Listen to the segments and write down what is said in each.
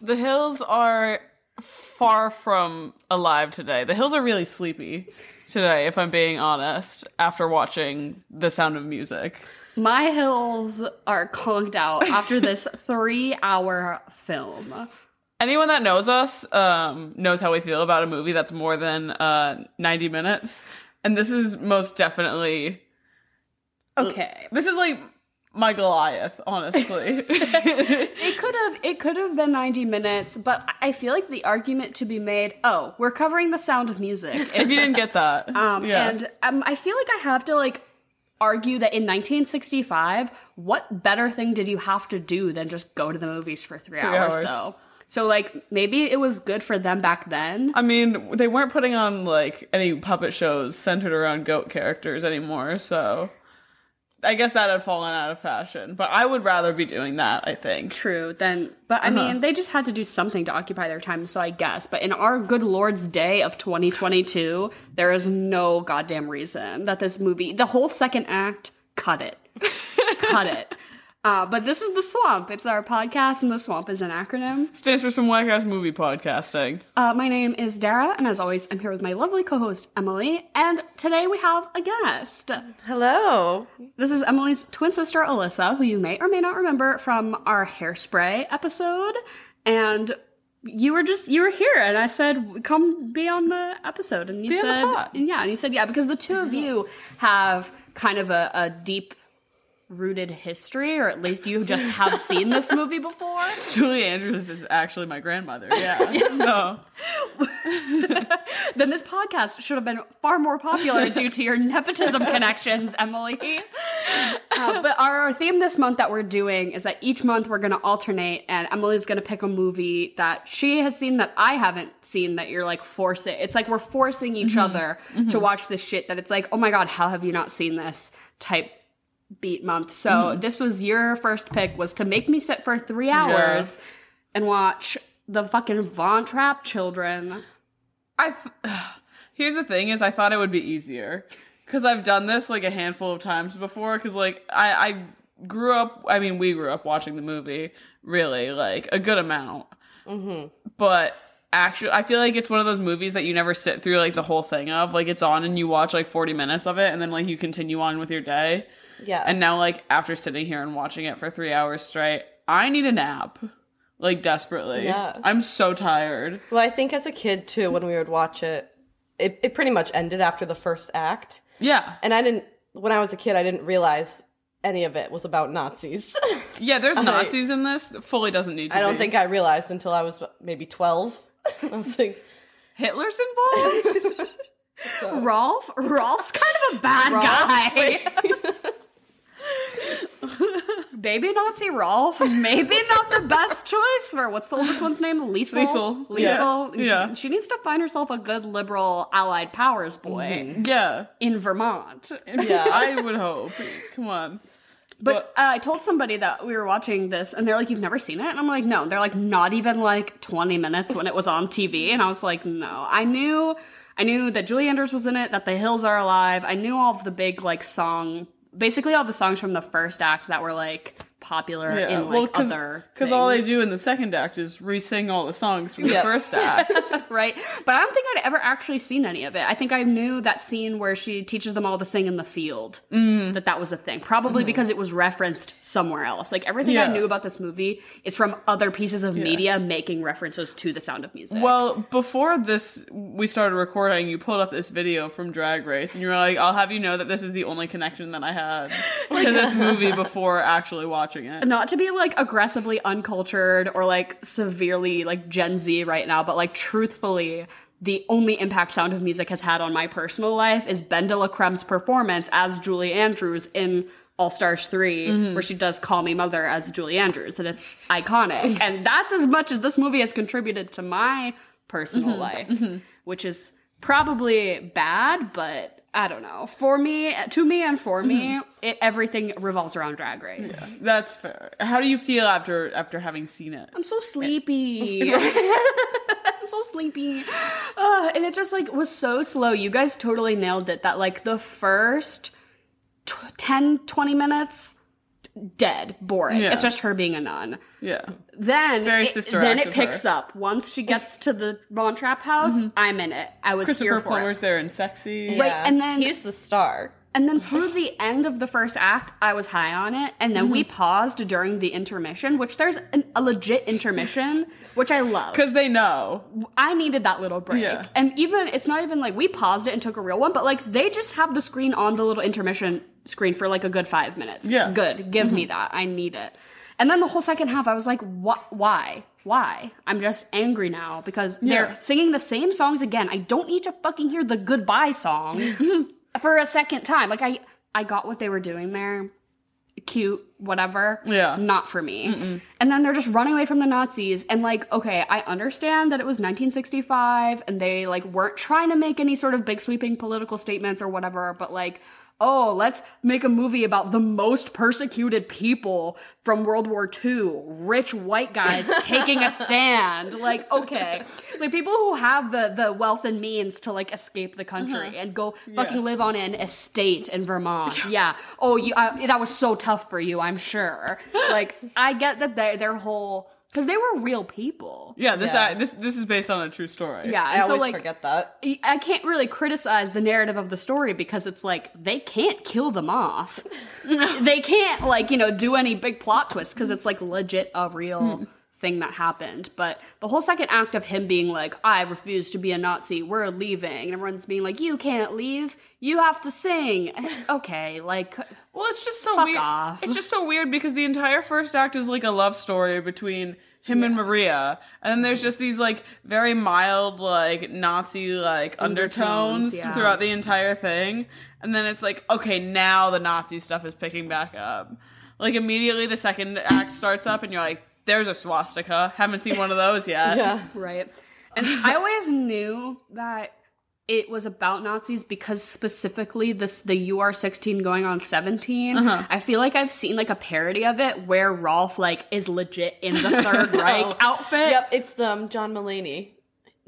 The Hills are far from alive today. The Hills are really sleepy today, if I'm being honest, after watching The Sound of Music. My hills are conked out after this 3-hour film. Anyone that knows us knows how we feel about a movie that's more than 90 minutes. And this is most definitely... Okay. This is like my Goliath, honestly. It could have been 90 minutes, but I feel like the argument to be made, we're covering The Sound of Music. If you didn't get that. And I feel like I have to, like, argue that in 1965, what better thing did you have to do than just go to the movies for 3 hours, though? So, like, maybe it was good for them back then. I mean, they weren't putting on, like, any puppet shows centered around goat characters anymore, so I guess that had fallen out of fashion. But I would rather be doing that, I think. True, but I mean, they just had to do something to occupy their time, so I guess. But in our good Lord's day of 2022, there is no goddamn reason that this movie, the whole second act, cut it. Cut it. But this is The Swamp. It's our podcast, and The Swamp is an acronym. Stands for some whack-ass movie podcasting. My name is Dara, and as always, I'm here with my lovely co-host, Emily, and today we have a guest. Hello. This is Emily's twin sister, Alyssa, who you may or may not remember from our Hairspray episode, and you were here, and I said, come be on the episode, and you said, yeah, because the two of you have kind of a deep rooted history, or at least you just have seen this movie before. Julie Andrews is actually my grandmother. Yeah. No. Then this podcast should have been far more popular due to your nepotism connections, Emily. But our theme this month that we're doing is that each month we're going to alternate, and Emily's going to pick a movie that she has seen that I haven't seen, that you're like forcing. It's like we're forcing each other to watch this shit that it's like, oh my god, how have you not seen this type beat month. So this was your first pick, was to make me sit for 3 hours and watch the fucking Von Trapp children. Here's the thing is I thought it would be easier because I've done this like a handful of times before, because like we grew up watching the movie, really, like a good amount. But actually, I feel like it's one of those movies that you never sit through like the whole thing of, like it's on and you watch like 40 minutes of it and then like you continue on with your day. Yeah. And now, like, after sitting here and watching it for 3 hours straight, I need a nap. Like, desperately. Yeah. I'm so tired. Well, I think as a kid, too, when we would watch it, it pretty much ended after the first act. Yeah. And when I was a kid, I didn't realize any of it was about Nazis. Yeah, there's Nazis in this. It fully doesn't need to I don't think I realized until I was maybe 12. I was like, Hitler's involved? Rolf's kind of a bad guy. Baby Nazi Rolf, maybe not the best choice for, what's the oldest one's name? Liesel. Yeah. She needs to find herself a good liberal Allied Powers boy. Yeah. In Vermont. Yeah, I would hope. Come on. But I told somebody that we were watching this, and they're like, you've never seen it? And I'm like, no. They're like, not even like 20 minutes when it was on TV. And I was like, no. I knew that Julie Andrews was in it, that The Hills Are Alive. I knew all of the big like basically all the songs from the first act that were like popular in like other because all they do in the second act is re-sing all the songs from the first act. Right. But I don't think I'd ever actually seen any of it. I think I knew that scene where she teaches them all to sing in the field, that was a thing, probably because it was referenced somewhere else. Like everything I knew about this movie is from other pieces of media making references to The Sound of Music. Well, before we started recording, you pulled up this video from Drag Race and you were like, I'll have you know that this is the only connection that I had to this movie before actually watching it. Not to be like aggressively uncultured or like severely like Gen Z right now, but like truthfully, the only impact Sound of Music has had on my personal life is Ben de la Creme's performance as Julie Andrews in All Stars 3, where she does Call Me Mother as Julie Andrews, and it's iconic. And that's as much as this movie has contributed to my personal life, which is probably bad, but I don't know. For me, everything revolves around Drag Race. Yeah, that's fair. How do you feel after having seen it? I'm so sleepy. I'm so sleepy. And it just like was so slow. You guys totally nailed it. That like the first 10, 20 minutes dead, boring. Yeah. It's just her being a nun. Yeah. Then Very it picks up. Once she gets to the Von Trapp house, I'm in it. I was Christopher here for Plummer's it. there and sexy. Yeah. Right, and then he's the star. And then through the end of the first act, I was high on it. And then we paused during the intermission, which there's a legit intermission, which I love. Because they know. I needed that little break. Yeah. And even, it's not even like we paused it and took a real one, but like they just have the screen on the little intermission screen for like a good 5 minutes. Yeah. Good. Give me that. I need it. And then the whole second half, I was like, why? Why? I'm just angry now because they're singing the same songs again. I don't need to fucking hear the goodbye song for a second time. Like, I got what they were doing there. Cute, whatever. Yeah. Not for me. And then they're just running away from the Nazis. And like, okay, I understand that it was 1965 and they like weren't trying to make any sort of big sweeping political statements or whatever, but like, oh, let's make a movie about the most persecuted people from World War II. Rich white guys taking a stand. Like, okay. Like, people who have the wealth and means to, like, escape the country and go fucking live on an estate in Vermont. Yeah. Oh, that was so tough for you, I'm sure. Like, I get that their whole... Because they were real people. Yeah, this is based on a true story. Yeah, I and always so, like, forget that. I can't really criticize the narrative of the story because it's like, they can't kill them off. They can't, like, do any big plot twists because it's, like, legit a real thing that happened. But the whole second act of him being like, I refuse to be a Nazi, we're leaving. And everyone's being like, you can't leave, you have to sing. Okay, like... Well, it's just so Fuck weird. off. It's just so weird because the entire first act is like a love story between him and Maria, and then there's just these like very mild like Nazi like undertones throughout the entire thing, and then it's like, okay, now the Nazi stuff is picking back up. Like immediately the second act starts up, and you're like, there's a swastika. Haven't seen one of those yet. Yeah. Right. And I always knew that it was about Nazis because specifically the UR16 going on 17. I feel like I've seen like a parody of it where Rolf like is legit in the Third Reich outfit. Yep, it's John Mulaney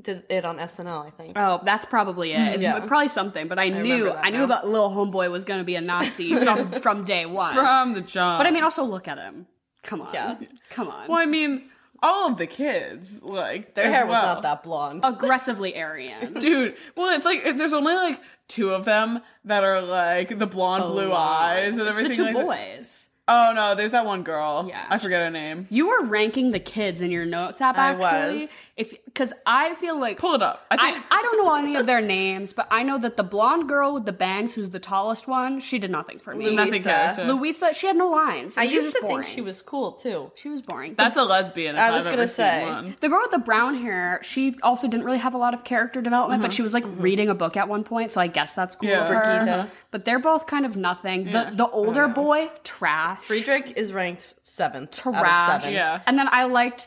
did it on SNL, I think. Oh, that's probably it. It's probably something, but I knew that little homeboy was going to be a Nazi from day one. From the jump. But I mean, also look at him. Come on. Yeah. Come on. Well, I mean, all of the kids, like, Their hair was not that blonde. Aggressively Aryan. Dude, well, it's like, there's only like 2 of them that are like the blonde blue eyes and everything. It's the 2 like that. boys. Oh, no, there's that one girl. Yeah. I forget her name. You were ranking the kids in your notes app, I actually. was. Because I feel like... Pull it up. I don't know any of their names, but I know that the blonde girl with the bangs, who's the tallest one, she did nothing for me. Nothing character. Louisa, she had no lines. I She was used just to boring. think she was cool, too. She was boring. That's a lesbian if I was I've gonna ever say. seen one. The girl with the brown hair, she also didn't really have a lot of character development, but she was like reading a book at one point, so I guess that's cool Yeah. of her. Brigitte. But they're both kind of nothing. The older boy, trash. Friedrich is ranked 7th Trash. out of 7. Yeah. And then I liked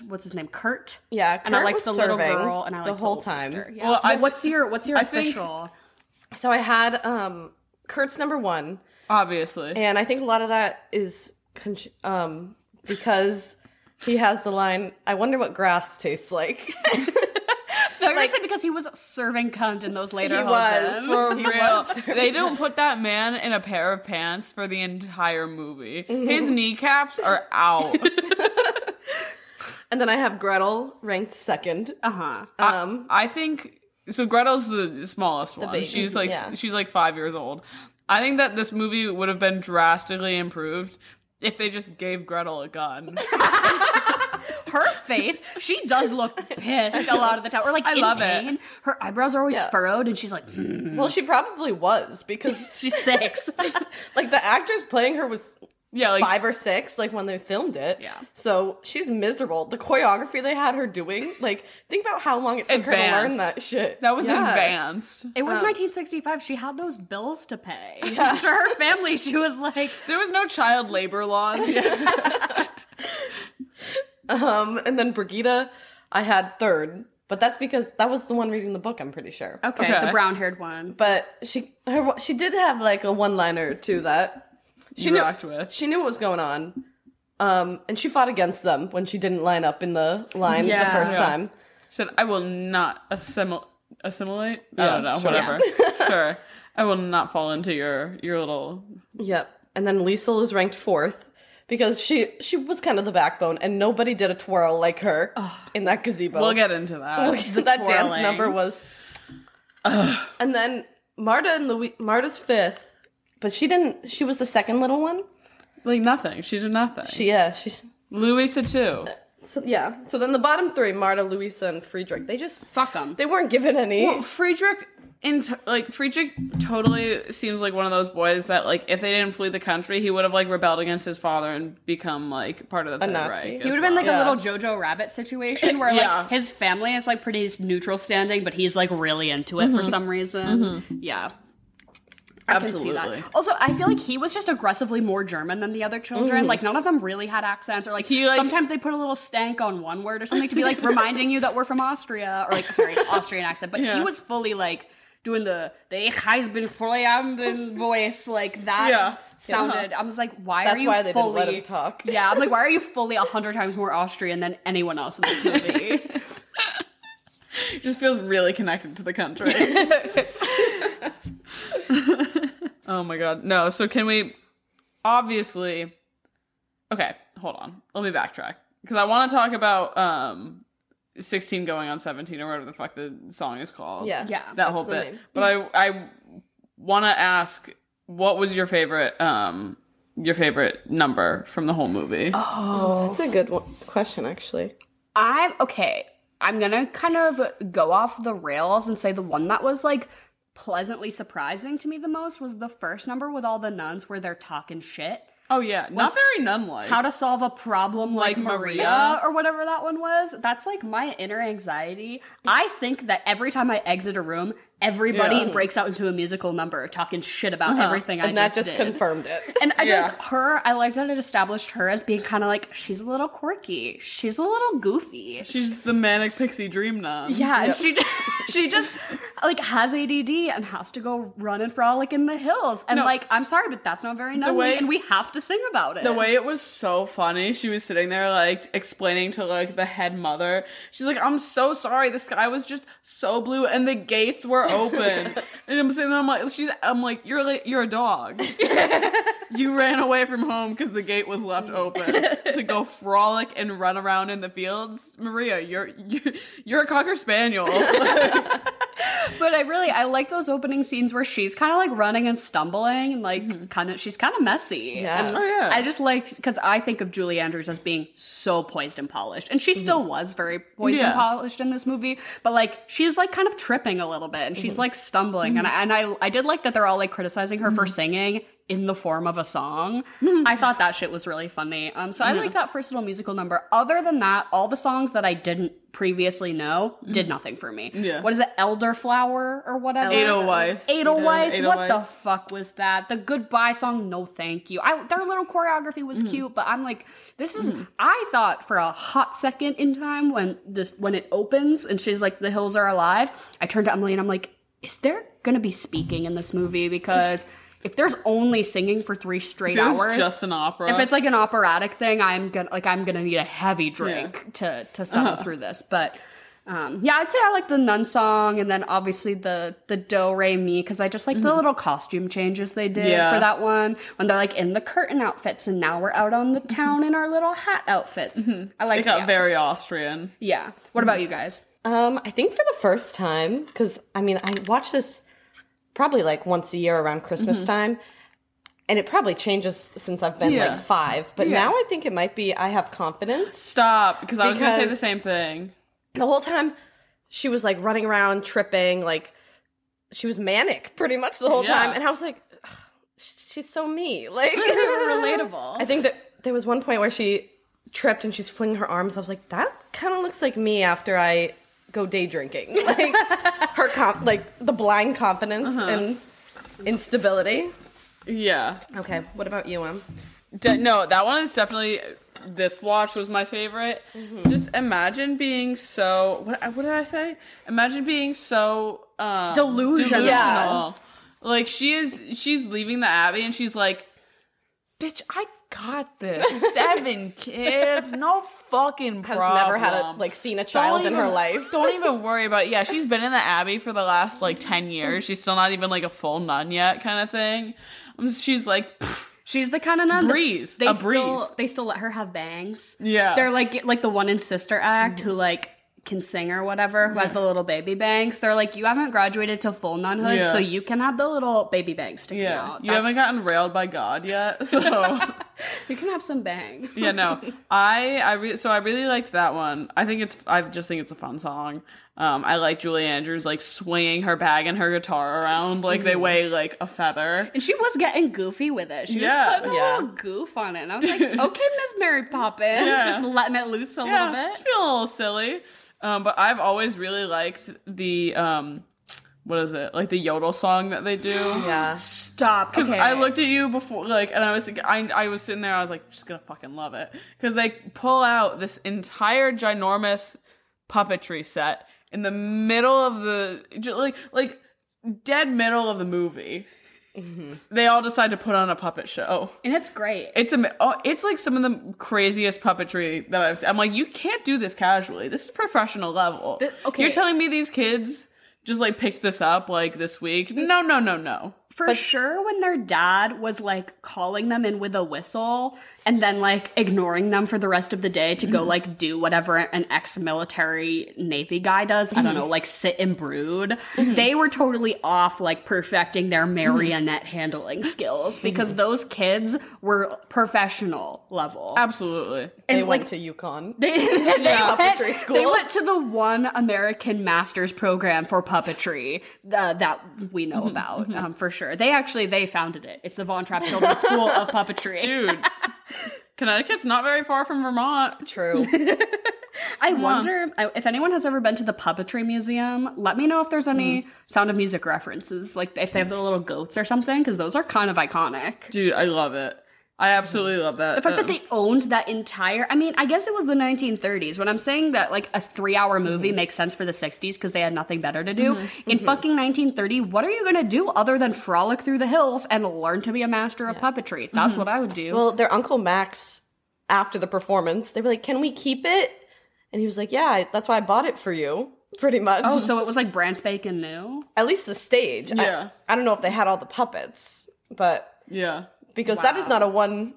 what's his name, Kurt. Yeah, And I Kurt liked was the little serving girl, and I liked the whole little time. sister. Yeah. Well, So I- what's your I think- official? So I had Kurt's number 1, Obviously. and I think a lot of that is because he has the line, I wonder what grass tastes like. No, you're gonna say because he was serving cunt in those later He hoses. was. For He real. was. They don't put that man in a pair of pants for the entire movie. His kneecaps are out. And then I have Gretel ranked 2nd. Uh-huh. I think so. Gretel's the smallest one. baby, She's like yeah. she's like 5 years old. I think that this movie would have been drastically improved if they just gave Gretel a gun. Her face, she does look pissed a lot of the time. Or like I in love it. pain. Her eyebrows are always Yeah. furrowed and she's like, Well, she probably was, because she's 6. like the actress playing her was Yeah, like 5 or 6, like when they filmed it. Yeah. So she's miserable. The choreography they had her doing, like, think about how long it took her to learn Advanced. that shit. that was Yeah. advanced. It was 1965. She had those bills to pay. For her family, she was like, There was no child labor laws. And then Brigitte, I had 3rd, but that's because that was the one reading the book, I'm pretty sure. okay, Okay. the brown-haired one. But she did have like a one-liner too that You rocked with. She knew what was going on. And she fought against them when she didn't line up in the line the Yeah. first Yeah. time. She said, "I will not assimilate." I Yeah, don't know. sure. Whatever. Sure. I will not fall into your little Yep. And then Liesl is ranked 4th because she was kind of the backbone, and nobody did a twirl like her in that gazebo. We'll get into that. That dance number was... And then Marta and Marta's 5th, but she was the second little one. Like nothing. She did nothing. Louisa too. So then the bottom 3, Marta, Louisa, and Friedrich, they just... Fuck them. They weren't given any... Well, Friedrich totally seems like one of those boys that, like, if they didn't flee the country, he would have, like, rebelled against his father and become, like, part of the Third Reich. He would have been, like, a little Jojo Rabbit situation where, like, his family is, like, pretty neutral standing, but he's, like, really into it for some reason. Yeah. Absolutely. I can see that. Also, I feel like he was just aggressively more German than the other children. Like, none of them really had accents, or like, sometimes they put a little stank on one word or something to be like reminding you that we're from Austria, or like, sorry, Austrian accent. But he was fully like doing the Ich bin Feuerwehrmann voice, like that sounded. I was like, That's why they didn't let him talk. Yeah, I'm like, why are you fully 100 times more Austrian than anyone else in this movie? It just feels really connected to the country. Oh my god. No, so can we obviously... Okay, hold on. Let me backtrack. Because I want to talk about 16 going on 17 or whatever the fuck the song is called. Yeah. That whole bit. Name. But I want to ask, what was your favorite number from the whole movie? Oh, that's a good question, actually. I'm going to kind of go off the rails and say the one that was, like, pleasantly surprising to me the most was the first number with all the nuns where they're talking shit. Oh, yeah. Not very nun-like. How to solve a problem like Maria or whatever that one was. That's, like, my inner anxiety. I think that every time I exit a room, everybody breaks out into a musical number talking shit about everything I just did. And that just confirmed it. And I like that it established her as being kind of like, she's a little quirky. She's a little goofy. She's the manic pixie dream nun. Yeah, and she just like has ADD and has to go run and frolic in the hills. And like, I'm sorry, but that's not very nunny, and we have to sing about it. The way it was so funny, she was sitting there like explaining to like the head mother. She's like, I'm so sorry, the sky was just so blue and the gates were open. And I'm saying that I'm like, you're a dog. You ran away from home because the gate was left open to go frolic and run around in the fields. Maria, you're a Cocker Spaniel. But I like those opening scenes where she's kind of like running and stumbling and like she's kind of messy. Yeah. And I just liked, because I think of Julie Andrews as being so poised and polished, and she still was very poised and polished in this movie. But like, she's like kind of tripping a little bit, and she's like stumbling, and I did like that they're all like criticizing her for singing in the form of a song. I thought that shit was really funny. So I like that first little musical number. Other than that, all the songs that I didn't previously know did nothing for me. Yeah. What is it? Elderflower or whatever? Edelweiss. Edelweiss. What the fuck was that? The goodbye song, no thank you. Their little choreography was cute, but I'm like, this is, I thought for a hot second in time when it opens and she's like, the hills are alive, I turned to Emily and I'm like, is there gonna be speaking in this movie? Because if there's only singing for 3 straight hours, just an opera. If it's like an operatic thing, I'm gonna need a heavy drink to settle through this. But I'd say I like the nun song, and then obviously the do re mi, because I just like the little costume changes they did for that one when they're like in the curtain outfits, and now we're out on the town in our little hat outfits. I like. It got very Austrian. Yeah. What about you guys? I think for the first time, because I mean I watched this probably like once a year around Christmas time. And it probably changes since I've been like 5. But now I think it might be I Have Confidence. Stop, because I was going to say the same thing. The whole time she was like running around, tripping, like she was manic pretty much the whole time. And I was like, she's so me. Like, relatable. I think that there was one point where she tripped and she's flinging her arms. I was like, that kind of looks like me after I go day drinking. Like her like the blind confidence and instability. Yeah. Okay, what about you, No, that one is definitely, this watch was my favorite. Just imagine being so, what did I say? Imagine being so delusional. Yeah. Like she's leaving the Abbey and she's like, bitch, I got this. 7 kids, no fucking problem. Has never had seen a child in her life. Don't even worry about it. Yeah, she's been in the Abbey for the last like 10 years. She's still not even like a full nun yet, kind of thing. She's like, She's the kind of nun. Breeze. They still let her have bangs. Yeah. They're like the one in Sister Act who like can sing or whatever, who has the little baby bangs. They're like, you haven't graduated to full nunhood, so you can have the little baby bangs sticking out. You haven't gotten railed by God yet, so so you can have some bangs. Yeah, no. I really liked that one. I just think it's a fun song. I like Julie Andrews like swinging her bag and her guitar around like they weigh like a feather. And she was getting goofy with it. She was putting a little goof on it. And I was like, okay, Miss Mary Poppins. Just letting it loose a little bit. She's feeling a little silly. But I've always really liked the what is it? Like the yodel song that they do. Yeah. Stop. Because I looked at you before, like, and I was sitting there, I was like, just gonna fucking love it. Because they pull out this entire ginormous puppetry set in the middle of the, like dead middle of the movie. Mm-hmm. They all decide to put on a puppet show. And it's great. It's like some of the craziest puppetry that I've seen. I'm like, you can't do this casually. This is professional level. You're telling me these kids just like picked this up like this week? No. For sure, when their dad was like calling them in with a whistle and then like ignoring them for the rest of the day to go like do whatever an ex-military Navy guy does, I don't know, like sit and brood, they were totally off like perfecting their marionette handling skills because those kids were professional level. Absolutely. They went to UConn. They puppetry school. They went to the one American master's program for puppetry that we know about, for sure. They founded it. It's the Von Trapp Children's School of Puppetry. Dude, Connecticut's not very far from Vermont. True. I wonder if anyone has ever been to the Puppetry Museum. Let me know if there's any Sound of Music references, like if they have the little goats or something, because those are kind of iconic. Dude, I love it. I absolutely love that. The fact that they owned that entire, I mean, I guess it was the 1930s. When I'm saying that like a 3-hour movie makes sense for the 60s because they had nothing better to do, in fucking 1930, what are you going to do other than frolic through the hills and learn to be a master of puppetry? That's what I would do. Well, their Uncle Max, after the performance, they were like, can we keep it? And he was like, yeah, that's why I bought it for you, pretty much. Oh, so it was like brand spanking new? At least the stage. Yeah. I don't know if they had all the puppets, but... Yeah. Because that is not a one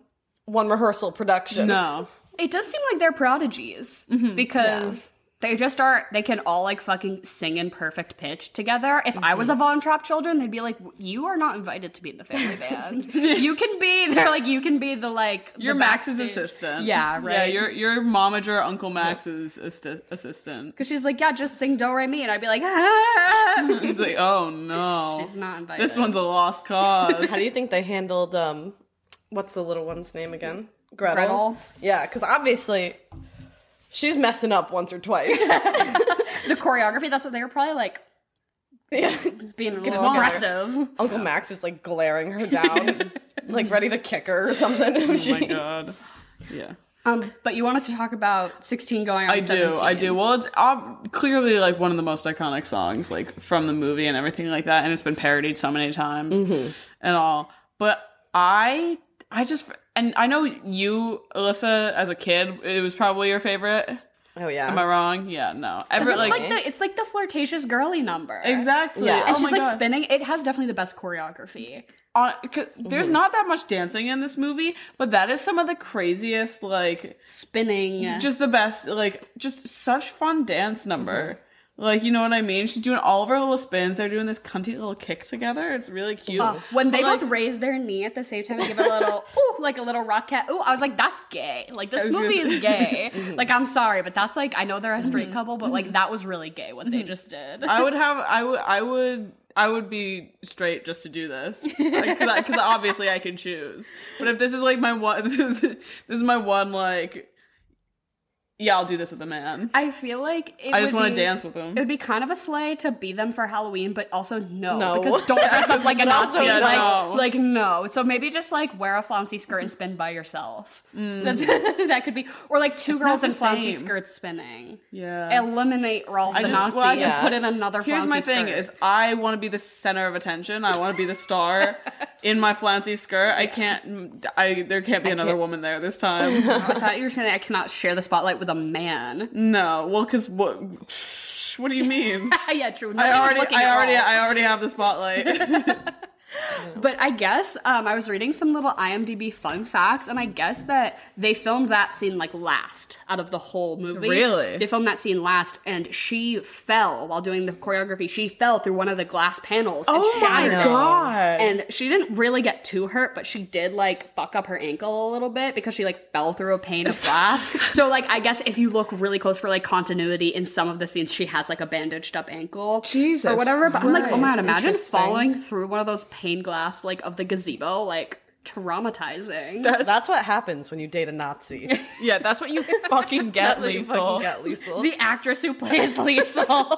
rehearsal production. No. It does seem like they're prodigies because they just they can all like fucking sing in perfect pitch together. If I was a Von Trapp children, they'd be like, you are not invited to be in the family band. You can be the like you're the Max's backstage assistant. Yeah, right. Yeah, you're momager Uncle Max's assistant. Because she's like, yeah, just sing Do Re Mi, and I'd be like, ah. He's like, oh no, she's not invited. This one's a lost cause. How do you think they handled what's the little one's name again? Gretel. Yeah, because obviously she's messing up once or twice. The choreography, that's what they were probably like. Yeah. Being a little aggressive. Uncle Max is like glaring her down, like ready to kick her or something. Oh my god. Yeah. But you wanted to talk about 16 going on 17. I do. Well, it's clearly like one of the most iconic songs like from the movie and everything like that, and it's been parodied so many times and all. But I just, and I know you, Alyssa, as a kid, it was probably your favorite. Oh yeah. Am I wrong? Yeah, no. It's like the flirtatious girly number. Exactly. Yeah. And she's like spinning. It has definitely the best choreography. There's not that much dancing in this movie, but that is some of the craziest, like... Spinning. Just the best, like, just such fun dance number. Like, you know what I mean? She's doing all of her little spins. They're doing this cunty little kick together. It's really cute. When they both raise their knee at the same time and give a little, ooh, like a little rocket. Ooh, I was like, that's gay. Like, this movie is gay. Like, I'm sorry, but that's like, I know they're a straight couple, but like, that was really gay what they just did. I would be straight just to do this. Because obviously I can choose. But if this is like my one, this is my one, like... Yeah, I'll do this with a man. I feel like I just want to dance with him. It would be kind of a slay to be them for Halloween, but also no. Because don't dress up like a Nazi. Like no. So maybe just like wear a flouncy skirt and spin by yourself. That could be, or like two girls in flouncy skirts spinning. Yeah. Eliminate Rolf the Nazi. Well, just put in another flouncy skirt. Here's my thing: is I want to be the center of attention. I want to be the star in my flouncy skirt. There can't be another woman there this time. I thought you were saying I cannot share the spotlight with a man. No, well, because what do you mean? Yeah, true. I already have the spotlight. But I guess I was reading some little IMDb fun facts, and I guess that they filmed that scene like last out of the whole movie. Really? They filmed that scene last, and she fell while doing the choreography. She fell through one of the glass panels and shattered it. God. And she didn't really get too hurt, but she did like fuck up her ankle a little bit because she like fell through a pane of glass. So like I guess if you look really close for like continuity in some of the scenes, she has like a bandaged up ankle. Jesus or whatever. But I'm like, oh man, imagine Interesting. falling through one of those pane glass like of the gazebo, like traumatizing. That's what happens when you date a Nazi. Yeah, that's what you fucking get, That's what you Liesel. fucking get, Liesel. The actress who plays Liesel.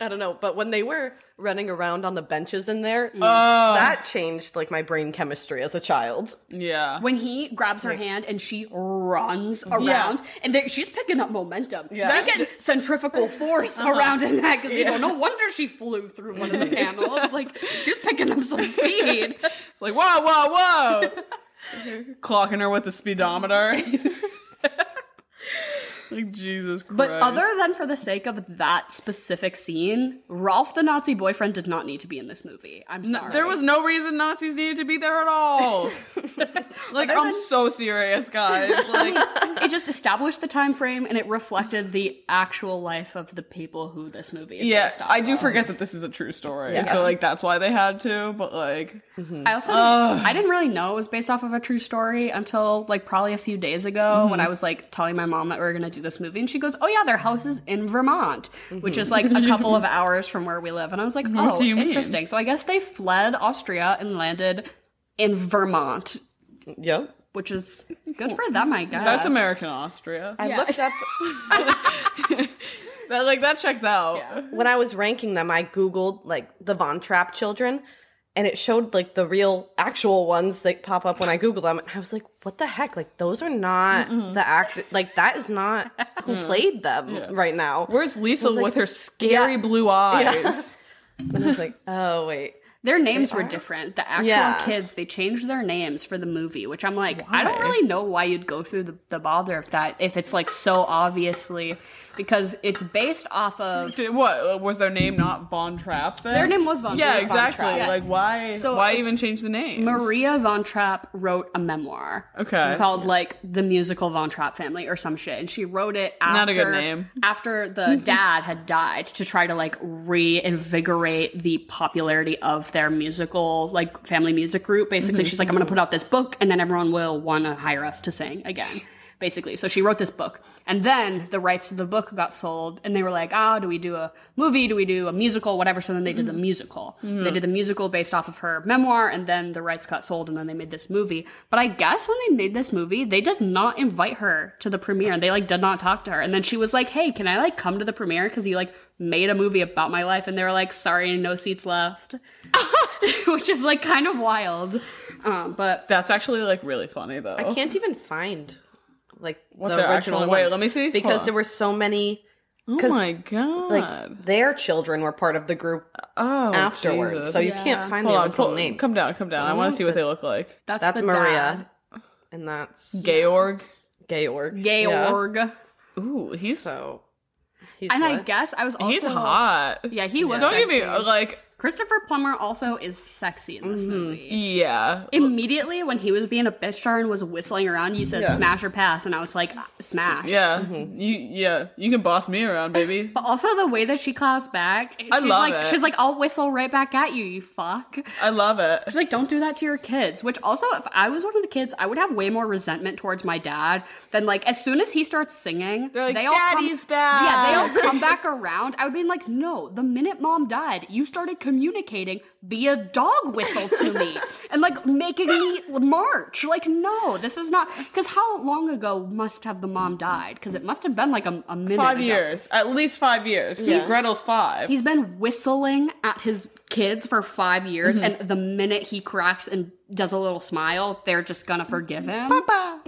I don't know, but when they were running around on the benches in there, that changed like my brain chemistry as a child. Yeah. When he grabs her hand and she runs around, and she's picking up momentum. Yeah. She's getting centrifugal force around in that gazebo. No wonder she flew through one of the panels. Like, she's picking up some speed. It's like, whoa, whoa, whoa. Clocking her with the speedometer. Like, Jesus Christ. But other than for the sake of that specific scene, Rolf the Nazi boyfriend did not need to be in this movie. I'm sorry. There was no reason Nazis needed to be there at all. Like, I'm so serious, guys. Like, It just established the time frame and it reflected the actual life of the people who this movie is yeah, based off I do of. forget that this is a true story. Yeah. So, like, that's why they had to. But, like, I also I didn't really know it was based off of a true story until like probably a few days ago when I was like telling my mom that we were gonna do this movie, and she goes, "Oh yeah, their house is in Vermont," which is like a couple of hours from where we live, and I was like, "Oh, What do you mean? interesting." So I guess they fled Austria and landed in Vermont, Yep. which is good for them, I guess. that's American Austria. I looked up That checks out. Yeah. when I was ranking them, I Googled like the Von Trapp children, and it showed like the real actual ones that pop up when I Google them. And I was like, what the heck? Like, those are not the act. Like, that is not who played them right now. Where's Lisa like, with her scary yeah. blue eyes? And I was like, oh, wait. Their names were different. The actual kids, they changed their names for the movie, which I'm like, I don't really know why you'd go through the bother if it's like so obviously, because it's based off of What was their name? Not Von Trapp. Then? their name was Von Yeah, Trapp. exactly. Yeah. Like, why? So why it's even change the name? Maria Von Trapp wrote a memoir. Okay. Called like The Musical Von Trapp Family or some shit. And she wrote it after Not a good name. after the dad had died to try to like reinvigorate the popularity of their musical like family music group. Basically, she's like, I'm gonna put out this book and then everyone will wanna hire us to sing again. Basically. So she wrote this book. And then the rights to the book got sold and they were like, do we do a movie? Do we do a musical? Whatever. So then they did the musical. They did the musical based off of her memoir and then the rights got sold and then they made this movie. But I guess when they made this movie, they did not invite her to the premiere and they like did not talk to her. And then she was like, hey, can I like come to the premiere? Because you like made a movie about my life. And they were like, sorry, no seats left. Which is like kind of wild. But That's actually like really funny though. I can't even find like What the their original actual- ones. wait, let me see. Because Hold on. there were so many. Oh 'cause, my god. Like, their children were part of the group afterwards. Jesus. So you Yeah. can't find Hold the on, original names. come down. I want to see what they look like. that's That's the Maria. dad. And that's Georg. Georg. Georg. Ooh, he's So he's And I what? guess I was also he's hot. Yeah, he was. Don't get sexy. me like Christopher Plummer also is sexy in this movie. yeah. Immediately when he was being a bitch star and was whistling around, you said smash or pass, and I was like, smash. Yeah, you can boss me around, baby. But also the way that she claps back, I she's love like, it. She's like, I'll whistle right back at you, you fuck. I love it. She's like, don't do that to your kids. Which also, if I was one of the kids, I would have way more resentment towards my dad than like, as soon as he starts singing, They're like, they all "Daddy's back." Yeah, they all come back around. I would be like, no, the minute mom died, you started communicating via dog whistle to me and like making me march. Like, no, this is not, because how long ago must have the mom died? Because it must have been like a minute 5 ago. years, at least 5 years. Because Gretel's 5. He's been whistling at his kids for 5 years, and the minute he cracks and does a little smile, they're just gonna forgive him. Papa!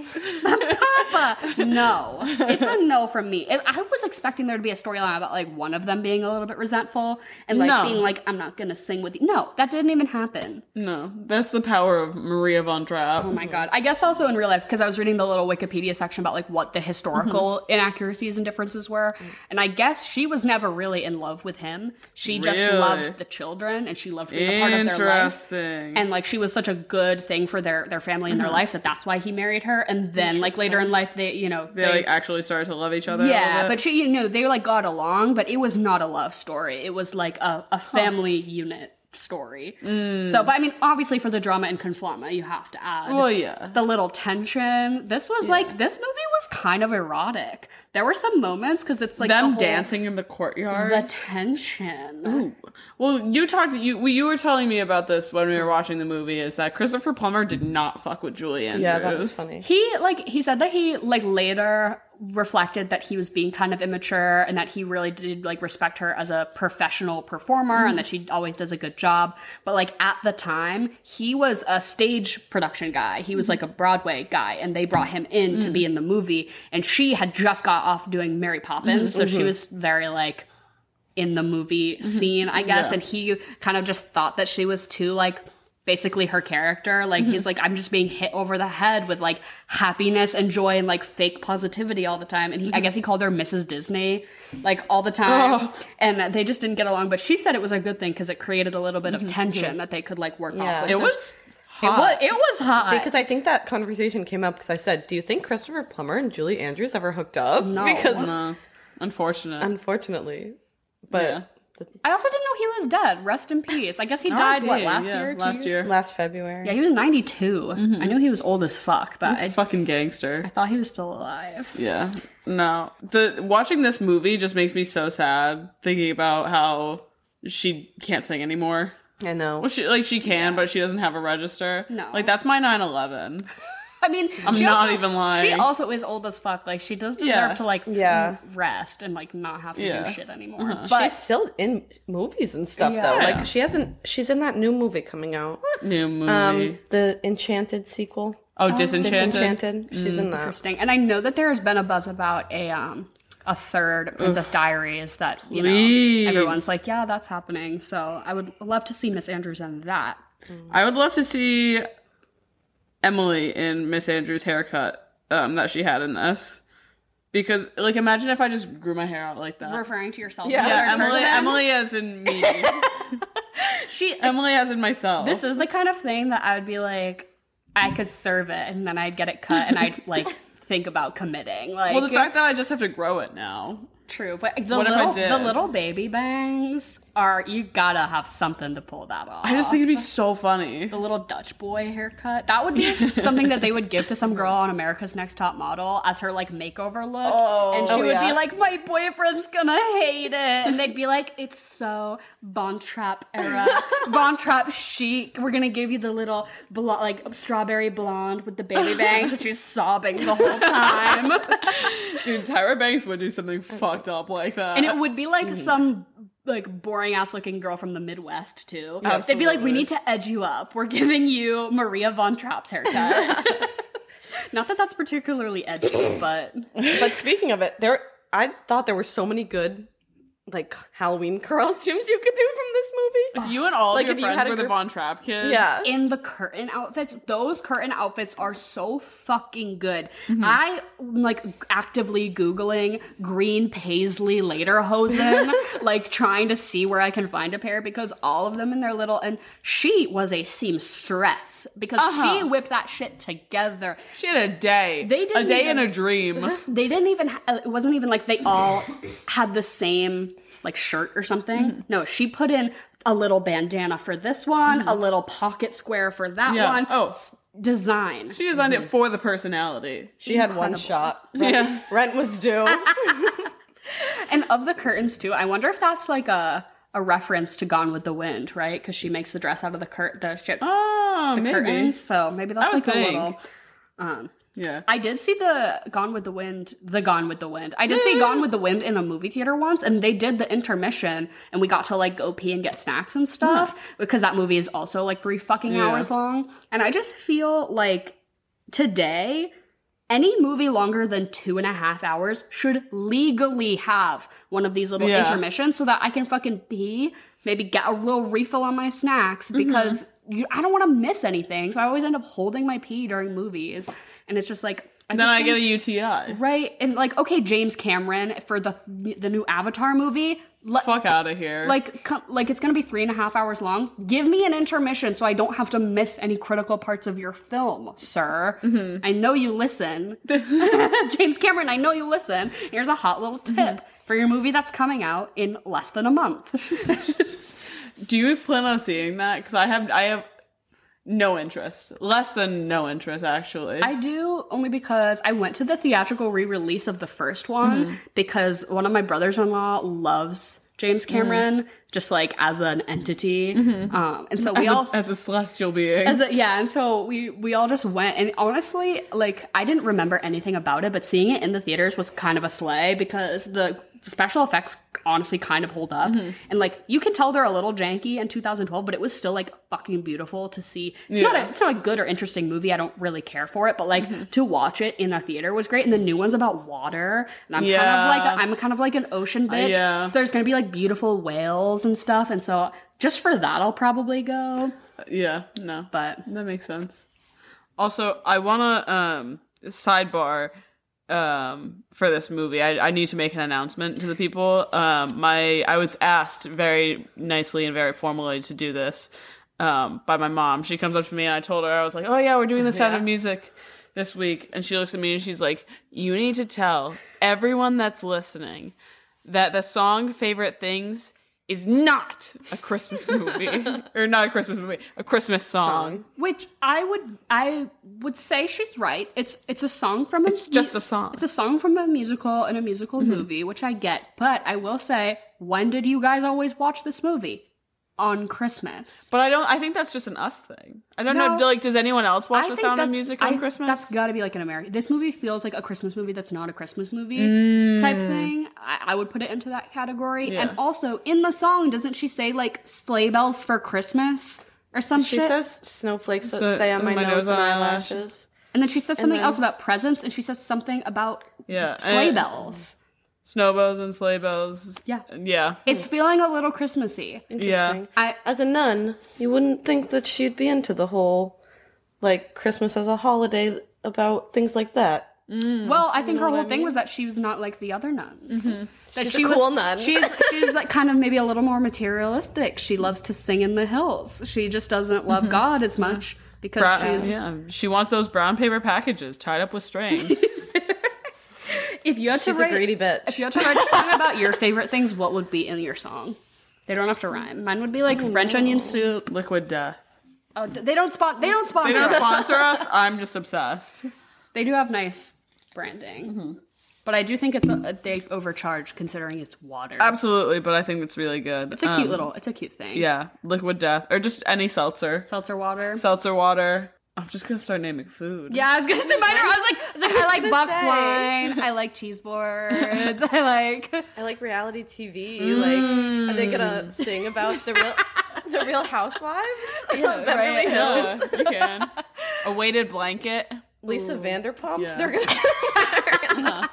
No. It's a no from me. I was expecting there to be a storyline about like one of them being a little bit resentful and like No. being like, I'm not gonna sing with you. No, No, that didn't even happen. No, that's the power of Maria von Trapp. Oh my god. I guess also in real life, because I was reading the little Wikipedia section about like what the historical inaccuracies and differences were. And I guess she was never really in love with him. She just loved the children and she loved being a part of their life. And like she was such a good thing for their family and their life that's why he married her. And then like later in life they like actually started to love each other. Yeah, but she they like got along, but it was not a love story. It was like a family unit story. So, but I mean, obviously for the drama and conflama, you have to add the little tension. This was like, this movie was kind of erotic. There were some moments, because it's like them dancing in the courtyard. The tension. Ooh. Well, you were telling me about this when we were watching the movie, is that Christopher Plummer did not fuck with Julie Andrews. Yeah, that was funny. He said that he like later reflected that he was being kind of immature and that he really did like respect her as a professional performer and that she always does a good job. But like at the time, he was a stage production guy. He was like a Broadway guy, and they brought him in to be in the movie. And she had just got off doing Mary Poppins, so she was very like in the movie scene, I guess. And he kind of just thought that she was too like basically her character. Like he's like, I'm just being hit over the head with like happiness and joy and like fake positivity all the time. And I guess he called her Mrs. Disney like all the time. And they just didn't get along. But she said it was a good thing because it created a little bit of tension that they could like work off with. It was hot. It was hot. Because I think that conversation came up because I said, do you think Christopher Plummer and Julie Andrews ever hooked up? No. No. Unfortunately. But yeah. I also didn't know he was dead. Rest in peace. I guess he died, last year? Last year. Last February. Yeah, he was 92. I knew he was old as fuck, but I fucking gangster. thought he was still alive. Yeah. No. Watching this movie just makes me so sad thinking about how she can't sing anymore. I know. Well, she can, but she doesn't have a register. No. Like, that's my 9/11. I mean, I'm not even lying. She also is old as fuck. Like, she does deserve to, like, rest and, like, not have to do shit anymore. But she's still in movies and stuff, though. Like, she's in that new movie coming out. What new movie? The Enchanted sequel. Oh, Disenchanted? Disenchanted. She's in that. Interesting. And I know that there has been a buzz about a third Princess Diaries that, you know, everyone's like, yeah, that's happening. So I would love to see Miss Andrews in that. I would love to see Emily in Miss Andrews' haircut that she had in this. Because, like, imagine if I just grew my hair out like that. Referring to yourself. Yeah, Emily as in me. Emily as in myself. This is the kind of thing that I would be like, I could serve it, and then I'd get it cut, and I'd, like, think about committing. Like, well, the fact that I just have to grow it now. True, but the little baby bangs you gotta have something to pull that off. I just think it'd be so funny. The little Dutch boy haircut. That would be something that they would give to some girl on America's Next Top Model as her like makeover look. And she would be like, my boyfriend's gonna hate it. And they'd be like, it's so Von Trapp era. Von Trapp chic. We're gonna give you the little like strawberry blonde with the baby bangs, and she's sobbing the whole time. Dude, Tyra Banks would do something fucked up like that. And it would be like some like boring ass looking girl from the Midwest too. Absolutely. They'd be like, we need to edge you up. We're giving you Maria von Trapp's haircut. Not that that's particularly edgy, but speaking of it, I thought there were so many good like Halloween costumes you could do from this movie. If you and all like, of your friends were the Von Trapp kids. Yeah. In the curtain outfits, those curtain outfits are so fucking good. I like actively Googling green paisley lederhosen, like trying to see where I can find a pair because all of them in their little, and she was a seamstress because she whipped that shit together. She had a day. A day and a dream. They didn't even, it wasn't even like they all had the same like shirt or something. No, she put in a little bandana for this one, a little pocket square for that one. Oh, design. She designed it for the personality. She had one shot. Rent was due. And of the curtains too, I wonder if that's like a reference to Gone with the Wind, right? Because she makes the dress out of the maybe. curtains. So maybe that's like a little. Yeah. I did see the Gone with the Wind. I did see Gone with the Wind in a movie theater once, and they did the intermission, and we got to like go pee and get snacks and stuff because that movie is also like 3 fucking hours long. And I just feel like today, any movie longer than 2.5 hours should legally have one of these little intermissions so that I can fucking pee, maybe get a little refill on my snacks, because I don't want to miss anything. So I always end up holding my pee during movies. And it's just like... I get a UTI. Right. And like, okay, James Cameron for the new Avatar movie. Fuck out of here. Like it's going to be 3.5 hours long. Give me an intermission so I don't have to miss any critical parts of your film, sir. I know you listen. James Cameron, I know you listen. Here's a hot little tip for your movie that's coming out in less than a month. Do you plan on seeing that? Because I have no interest. Less than no interest, actually. I do, only because I went to the theatrical re-release of the first one because one of my brothers-in-law loves James Cameron, just like as an entity. And so as a celestial being. And so we all just went, and honestly, like, I didn't remember anything about it, but seeing it in the theaters was kind of a slay because the special effects honestly kind of hold up. And like, you can tell they're a little janky in 2012, but it was still like fucking beautiful to see. It's not a good or interesting movie. I don't really care for it, but like to watch it in a theater was great. And the new one's about water, and I'm kind of like an ocean bitch. So there's gonna be like beautiful whales and stuff, and so just for that I'll probably go. But that makes sense. Also, I wanna sidebar for this movie. I need to make an announcement to the people. I was asked very nicely and very formally to do this by my mom. She comes up to me and I told her, I was like, oh yeah, we're doing The Sound of Music this week. And she looks at me and she's like, you need to tell everyone that's listening that the song Favorite Things is not a Christmas movie. Or not a Christmas movie, a Christmas song. Which I would say she's right. It's a song from just a song. It's a song from a musical and a musical movie, which I get. But I will say, when did you guys always watch this movie? On Christmas. But I think that's just an us thing. I don't know, like, does anyone else watch The Sound of Music on Christmas? That's gotta be like an American. This movie feels like a Christmas movie that's not a Christmas movie type thing. I would put it into that category. Yeah. And also, in the song, doesn't she say, like, sleigh bells for Christmas? Or some shit? She says snowflakes that stay on my nose and eyelashes. And then she says something else about presents, and she says something about sleigh bells. Snowbells and sleigh bells. Yeah. It's feeling a little Christmassy. Interesting. Yeah. As a nun, you wouldn't think that she'd be into the whole, like, Christmas as a holiday about things like that. Well, I think her whole thing was that she was not like the other nuns. That she's a cool nun. She's like kind of maybe a little more materialistic. She loves to sing in the hills. She just doesn't love God as much because she wants those brown paper packages tied up with string. She's a greedy bitch. If you had to write a song about your favorite things, what would be in your song? They don't have to rhyme. Mine would be like French onion soup. Liquid Death. Oh, they don't sponsor us. I'm just obsessed. They do have nice branding. But I do think they overcharge considering it's water. Absolutely, but I think it's really good. It's a cute thing. Yeah, Liquid Death. Or just any seltzer. Seltzer water. I'm just gonna start naming food. Yeah, I was gonna say mine. I like Buck's wine. I like cheese boards. I like reality TV. Like, are they gonna sing about the real housewives? Yeah, Beverly Hills. Yeah, you can. A weighted blanket. Lisa Vanderpump. Yeah. They're gonna.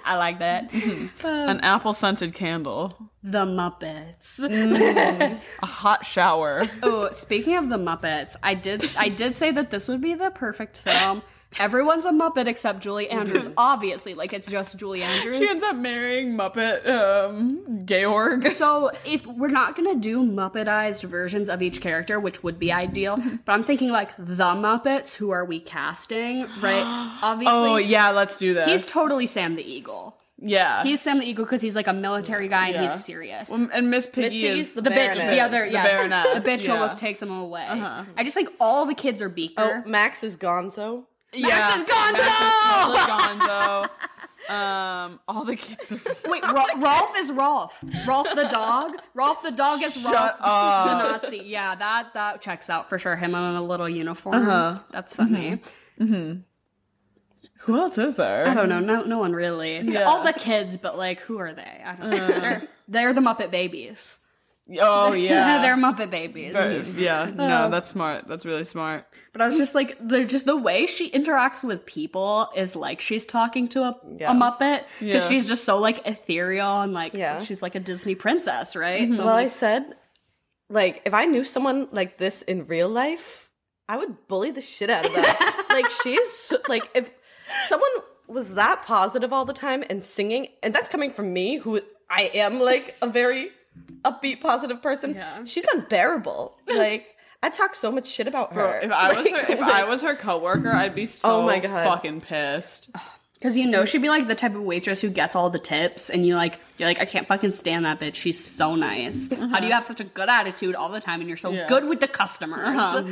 I like that. An apple scented candle. The Muppets. A hot shower. Oh, speaking of the Muppets, I did say that this would be the perfect film. Everyone's a Muppet except Julie Andrews. Obviously, like, it's just Julie Andrews. She ends up marrying Muppet Georg. So if we're not gonna do Muppetized versions of each character, which would be ideal, but I'm thinking like the Muppets. Who are we casting? Right? Obviously. Oh yeah, let's do this. He's totally Sam the Eagle. Yeah, he's Sam the Eagle because he's like a military guy and he's serious. Well, and Miss Piggy is the bitch. The Baroness. The bitch who almost takes him away. I just think all the kids are Beaker. Oh, Max is Gonzo. Max is Gonzo. Max is Gonzo. All the kids are. Wait, Rolf is Rolf. Rolf the dog. Rolf the dog is Rolf the Nazi. Yeah, that checks out for sure. Him in a little uniform. That's funny. Who else is there? I don't know. No one really. Yeah. All the kids, but like, who are they? I don't know. They're the Muppet Babies. Oh, yeah. They're Muppet babies. No, that's smart. That's really smart. But I was just like, the way she interacts with people is like she's talking to a Muppet. Because she's just so, like, ethereal and, like, she's like a Disney princess, right? Mm-hmm. So I said, like, if I knew someone like this in real life, I would bully the shit out of them. Like, she's, like, if someone was that positive all the time and singing, and that's coming from me, who I am, like, a very upbeat, positive person, she's unbearable. Like, I talk so much shit about her. If I was her coworker, I'd be so fucking pissed. Because she'd be like the type of waitress who gets all the tips, and you're like, I can't fucking stand that bitch. She's so nice. How do you have such a good attitude all the time, and you're so good with the customers?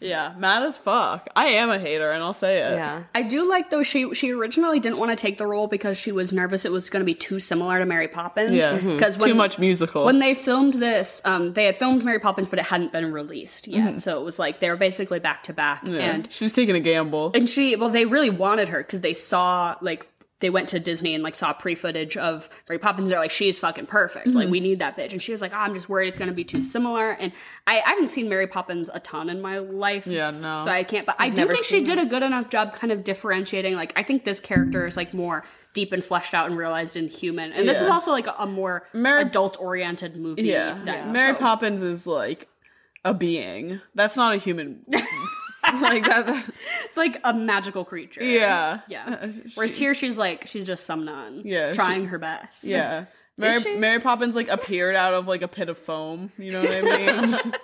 Yeah, mad as fuck. I am a hater, and I'll say it. Yeah. I do like, though, she originally didn't want to take the role because she was nervous it was going to be too similar to Mary Poppins. Yeah, too much musical. When they filmed this, they had filmed Mary Poppins, but it hadn't been released yet. So it was like, they were basically back to back. And she was taking a gamble. And they really wanted her because they saw, like, they went to Disney and, like, saw pre-footage of Mary Poppins. They're like, she's fucking perfect. Like, we need that bitch. And she was like, I'm just worried it's going to be too similar. And I haven't seen Mary Poppins a ton in my life. Yeah, no. So I can't. But I do think she did a good enough job kind of differentiating. Like, I think this character is, like, more deep and fleshed out and realized and human. And this is also, like, a more adult-oriented movie. Mary Poppins is, like, a being. That's not a human like that. It's like a magical creature. Yeah. Whereas here she's just some nun. Yeah. Trying her best. Yeah. Mary Poppins like appeared out of like a pit of foam. You know what I mean?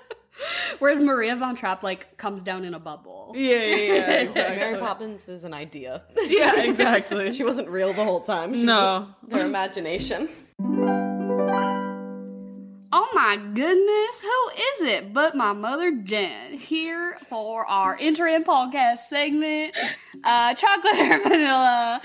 Whereas Maria Von Trapp like comes down in a bubble. Yeah, exactly. Mary Poppins is an idea. Yeah, exactly. She wasn't real the whole time. She was her imagination. Oh my goodness, who is it but my mother Jen here for our interim podcast segment, Chocolate or Vanilla.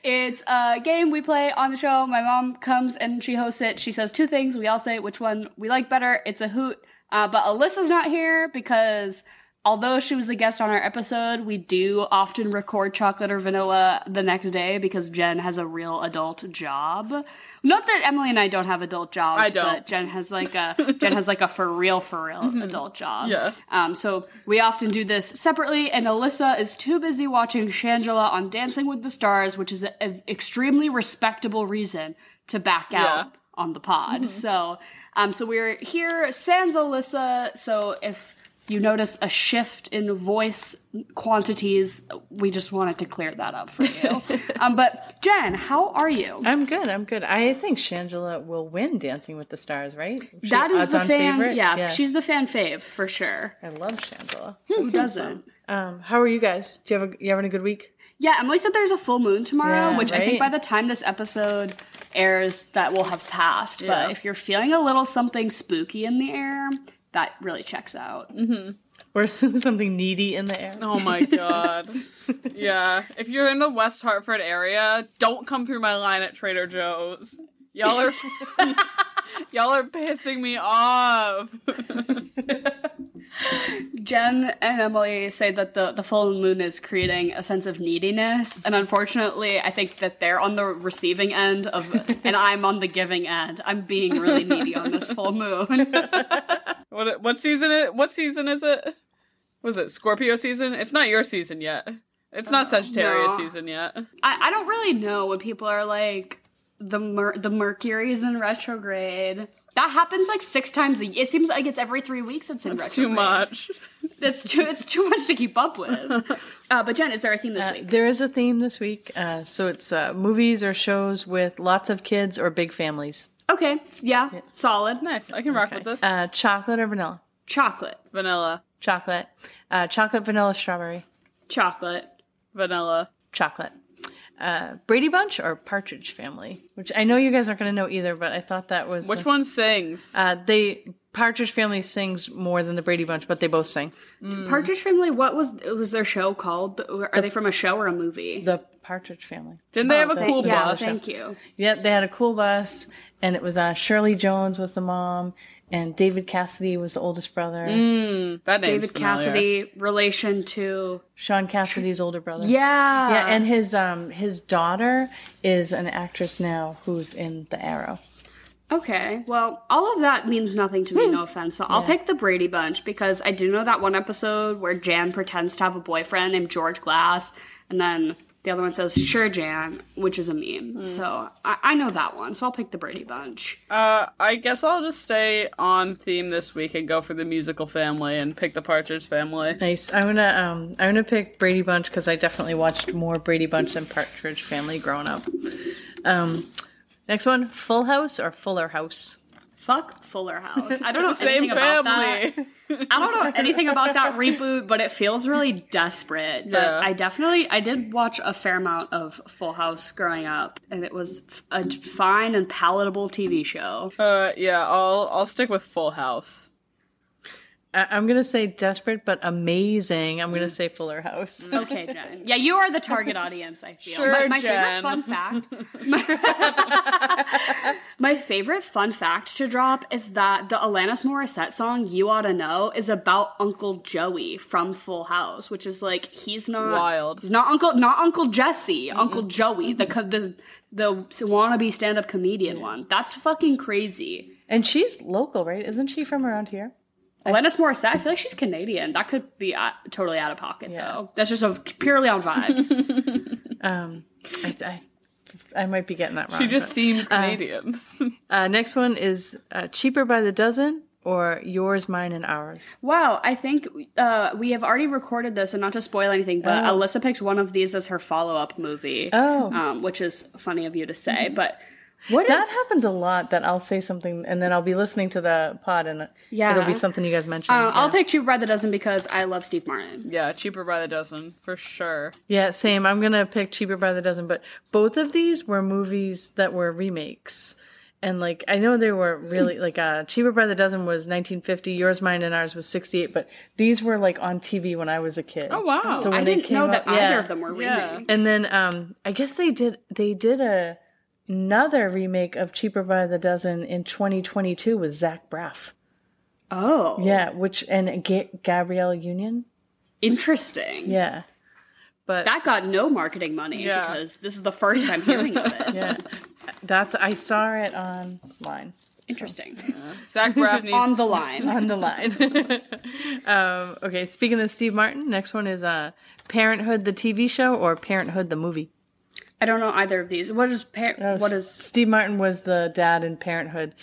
It's a game we play on the show. My mom comes and she hosts it. She says two things. We all say which one we like better. It's a hoot. But Alyssa's not here because although she was a guest on our episode, we do often record Chocolate or Vanilla the next day because Jen has a real adult job. Not that Emily and I don't have adult jobs, I don't. But Jen has like a for real adult job. Yeah. So we often do this separately, and Alyssa is too busy watching Shangela on Dancing with the Stars, which is an extremely respectable reason to back out on the pod. So we're here sans Alyssa. So if you notice a shift in voice quantities, we just wanted to clear that up for you. But Jen, how are you? I'm good. I think Shangela will win Dancing with the Stars, right? That is the fan favorite? Yeah, she's the fan fave for sure. I love Shangela. Who doesn't? How are you guys? You having a good week? Yeah, Emily said there's a full moon tomorrow, which I think by the time this episode airs, that will have passed. Yeah. But if you're feeling a little something spooky in the air, that really checks out. Mm-hmm. Or something needy in the air. Oh my god. Yeah. If you're in the West Hartford area, don't come through my line at Trader Joe's. Y'all are pissing me off. Jen and Emily say that the full moon is creating a sense of neediness, and unfortunately, I think that they're on the receiving end of, and I'm on the giving end. I'm being really needy on this full moon. What season is it? Was it Scorpio season? It's not your season yet. It's not Sagittarius season yet. I don't really know when people are like the Mercury's in retrograde. That happens like 6 times a year. It seems like it's every 3 weeks it's in retrograde. Too much. It's too much to keep up with. But Jen, is there a theme this week? There is a theme this week. So it's movies or shows with lots of kids or big families. Okay. Yeah. Solid. Nice. I can rock with this. Chocolate or vanilla? Chocolate. Vanilla. Chocolate. Chocolate, vanilla, strawberry. Chocolate. Vanilla. Chocolate. Brady Bunch or Partridge Family? Which I know you guys aren't going to know either, but I thought that was... Which one sings? Partridge Family sings more than the Brady Bunch, but they both sing. Partridge Family, what was their show called? Are they from a show or a movie? The Partridge Family. Didn't they have a cool bus? Yeah, thank you. Yep, they had a cool bus, and it was Shirley Jones was the mom, and David Cassidy was the oldest brother. That name's David familiar. Cassidy, relation to... Sean Cassidy's older brother. Yeah. Yeah, and his daughter is an actress now who's in The Arrow. Okay, well, all of that means nothing to me, no offense. So I'll pick the Brady Bunch because I do know that one episode where Jan pretends to have a boyfriend named George Glass, and then the other one says, "Sure, Jan," which is a meme. So I know that one, so I'll pick the Brady Bunch. I guess I'll just stay on theme this week and go for the Musical Family and pick the Partridge Family. Nice. I'm gonna pick Brady Bunch because I definitely watched more Brady Bunch than Partridge Family growing up. Next one, Full House or Fuller House? Fuck Fuller House. I don't know anything about that. I don't know anything about that reboot, but it feels really desperate. But I did watch a fair amount of Full House growing up, and it was a fine and palatable TV show. I'll stick with Full House. I'm going to say desperate but amazing. I'm going to say Fuller House. Okay, Jen. Yeah, you are the target audience, I feel. Sure, my Jen. favorite fun fact... my favorite fun fact to drop is that the Alanis Morissette song, You Oughta Know, is about Uncle Joey from Full House, which is like, he's not... Wild. He's not Uncle Jesse, Uncle Joey, the wannabe stand-up comedian one. That's fucking crazy. And she's local, right? Isn't she from around here? Alanis Morissette, I feel like she's Canadian. That could be totally out of pocket, though. That's just purely on vibes. I might be getting that wrong. She just seems Canadian. Next one is Cheaper by the Dozen or Yours, Mine, and Ours. Wow, I think we have already recorded this, and not to spoil anything, but Alyssa picks one of these as her follow-up movie. Which is funny of you to say, but... That happens a lot, that I'll say something and then I'll be listening to the pod and it'll be something you guys mentioned. I'll pick Cheaper by the Dozen because I love Steve Martin. Yeah, Cheaper by the Dozen, for sure. Yeah, same. I'm going to pick Cheaper by the Dozen, but both of these were movies that were remakes. And, like, I know they were really, like, Cheaper by the Dozen was 1950, Yours, Mine, and Ours was 68, but these were, like, on TV when I was a kid. Oh, wow. So when I didn't know that either of them were Yeah. remakes. And then, I guess they did another remake of Cheaper by the Dozen in 2022 with Zach Braff. Oh. Yeah, and Gabrielle Union. Interesting. Yeah. But that got no marketing money because this is the first I'm hearing of it. Yeah. I saw it online. Interesting. Zach Braff needs... On the line. On the line. Okay, speaking of Steve Martin, next one is Parenthood the TV show or Parenthood the movie? I don't know either of these. What is Steve Martin was the dad in Parenthood.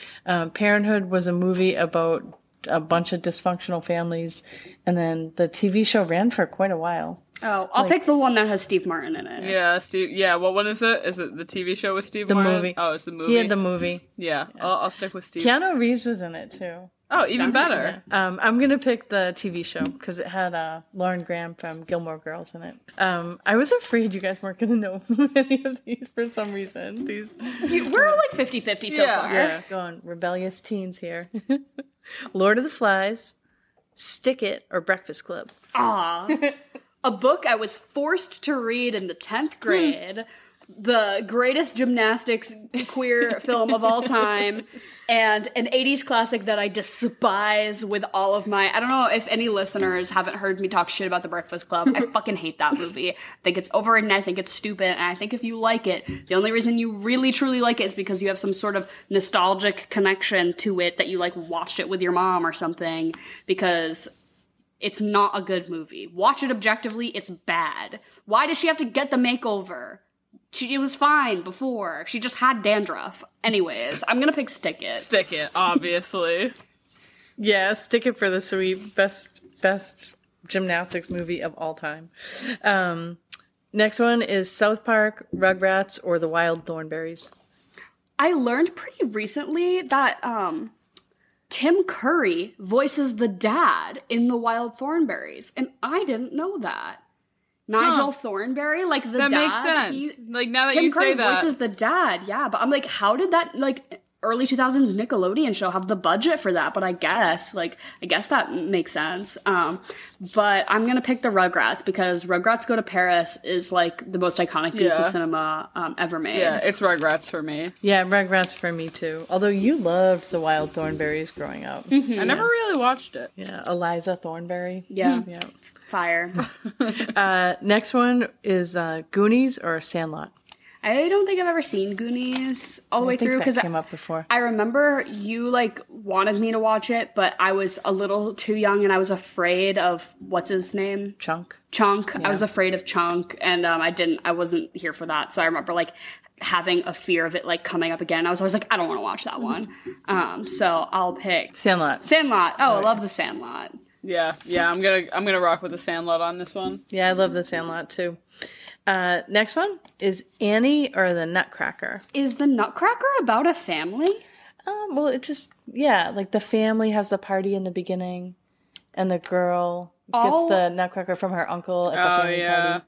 Parenthood was a movie about a bunch of dysfunctional families, and then the TV show ran for quite a while. Oh, I'll pick the one that has Steve Martin in it. Yeah, Steve. Yeah, what one is it? Is it the TV show with Steve Martin? The movie. Oh, it's the movie. He had the movie. Yeah. I'll stick with Steve. Keanu Reeves was in it too. Oh, even better. Yeah. I'm gonna pick the TV show because it had Lauren Graham from Gilmore Girls in it. I was afraid you guys weren't gonna know any of these for some reason. We're like 50-50 so far. Yeah, going rebellious teens here. Lord of the Flies, Stick It, or Breakfast Club. Aw. A book I was forced to read in the 10th grade. The greatest gymnastics queer film of all time, and an 80s classic that I despise with all of my... I don't know if any listeners haven't heard me talk shit about The Breakfast Club. I fucking hate that movie. I think it's overrated, and I think it's stupid, and I think if you like it, the only reason you really, truly like it is because you have some sort of nostalgic connection to it, that you, like, watched it with your mom or something, because... it's not a good movie. Watch it objectively, it's bad. Why does she have to get the makeover? It was fine before. She just had dandruff. Anyways, I'm gonna pick Stick It. Stick It, obviously. Yeah, Stick It for the sweet. Best gymnastics movie of all time. Next one is South Park, Rugrats, or The Wild Thornberrys. I learned pretty recently that Tim Curry voices the dad in The Wild Thornberrys, and I didn't know that. Nigel Thornberry, like the that dad. That makes sense. Like, now that Tim you Curry say that. voices the dad, yeah. But I'm like, how did that, like, early 2000s Nickelodeon show have the budget for that? But I guess that makes sense. But I'm going to pick the Rugrats because Rugrats Go to Paris is, like, the most iconic piece of cinema ever made. Yeah, it's Rugrats for me. Yeah, Rugrats for me, too. Although you loved The Wild Thornberrys growing up. Mm-hmm. I never really watched it. Yeah, Eliza Thornberry. Yeah. Yeah. Fire. Next one is Goonies or Sandlot. I don't think I've ever seen Goonies all the way through because that came up before. I remember you like wanted me to watch it, but I was a little too young and I was afraid of what's his name? Chunk. Yeah. I was afraid of Chunk, and I wasn't here for that. So I remember like having a fear of it like coming up again. I was always like, I don't want to watch that one. So I'll pick Sandlot. Oh, I love the Sandlot. Yeah. I'm gonna rock with the Sandlot on this one. Yeah, I love the Sandlot too. Next one is Annie or the Nutcracker. Is the Nutcracker about a family? Well, it just, like the family has the party in the beginning, and the girl gets the Nutcracker from her uncle at the family party.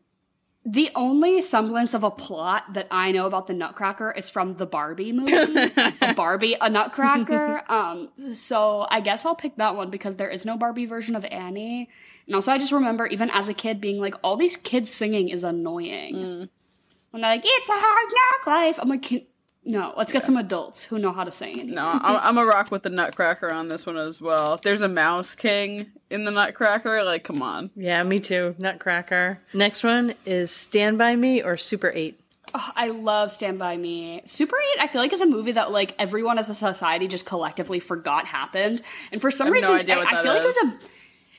The only semblance of a plot that I know about the Nutcracker is from the Barbie movie. Barbie, a Nutcracker. So I guess I'll pick that one because there is no Barbie version of Annie. And also I just remember even as a kid being like, all these kids singing is annoying. When they're like, it's a hard knock life. I'm like, no, let's get some adults who know how to sing. No, I'm a rock with the Nutcracker on this one as well. There's a Mouse King in the Nutcracker. Like, come on. Yeah, me too. Nutcracker. Next one is Stand By Me or Super 8. Oh, I love Stand By Me. Super 8, I feel like is a movie that like everyone as a society just collectively forgot happened. And for some reason, no idea what I feel like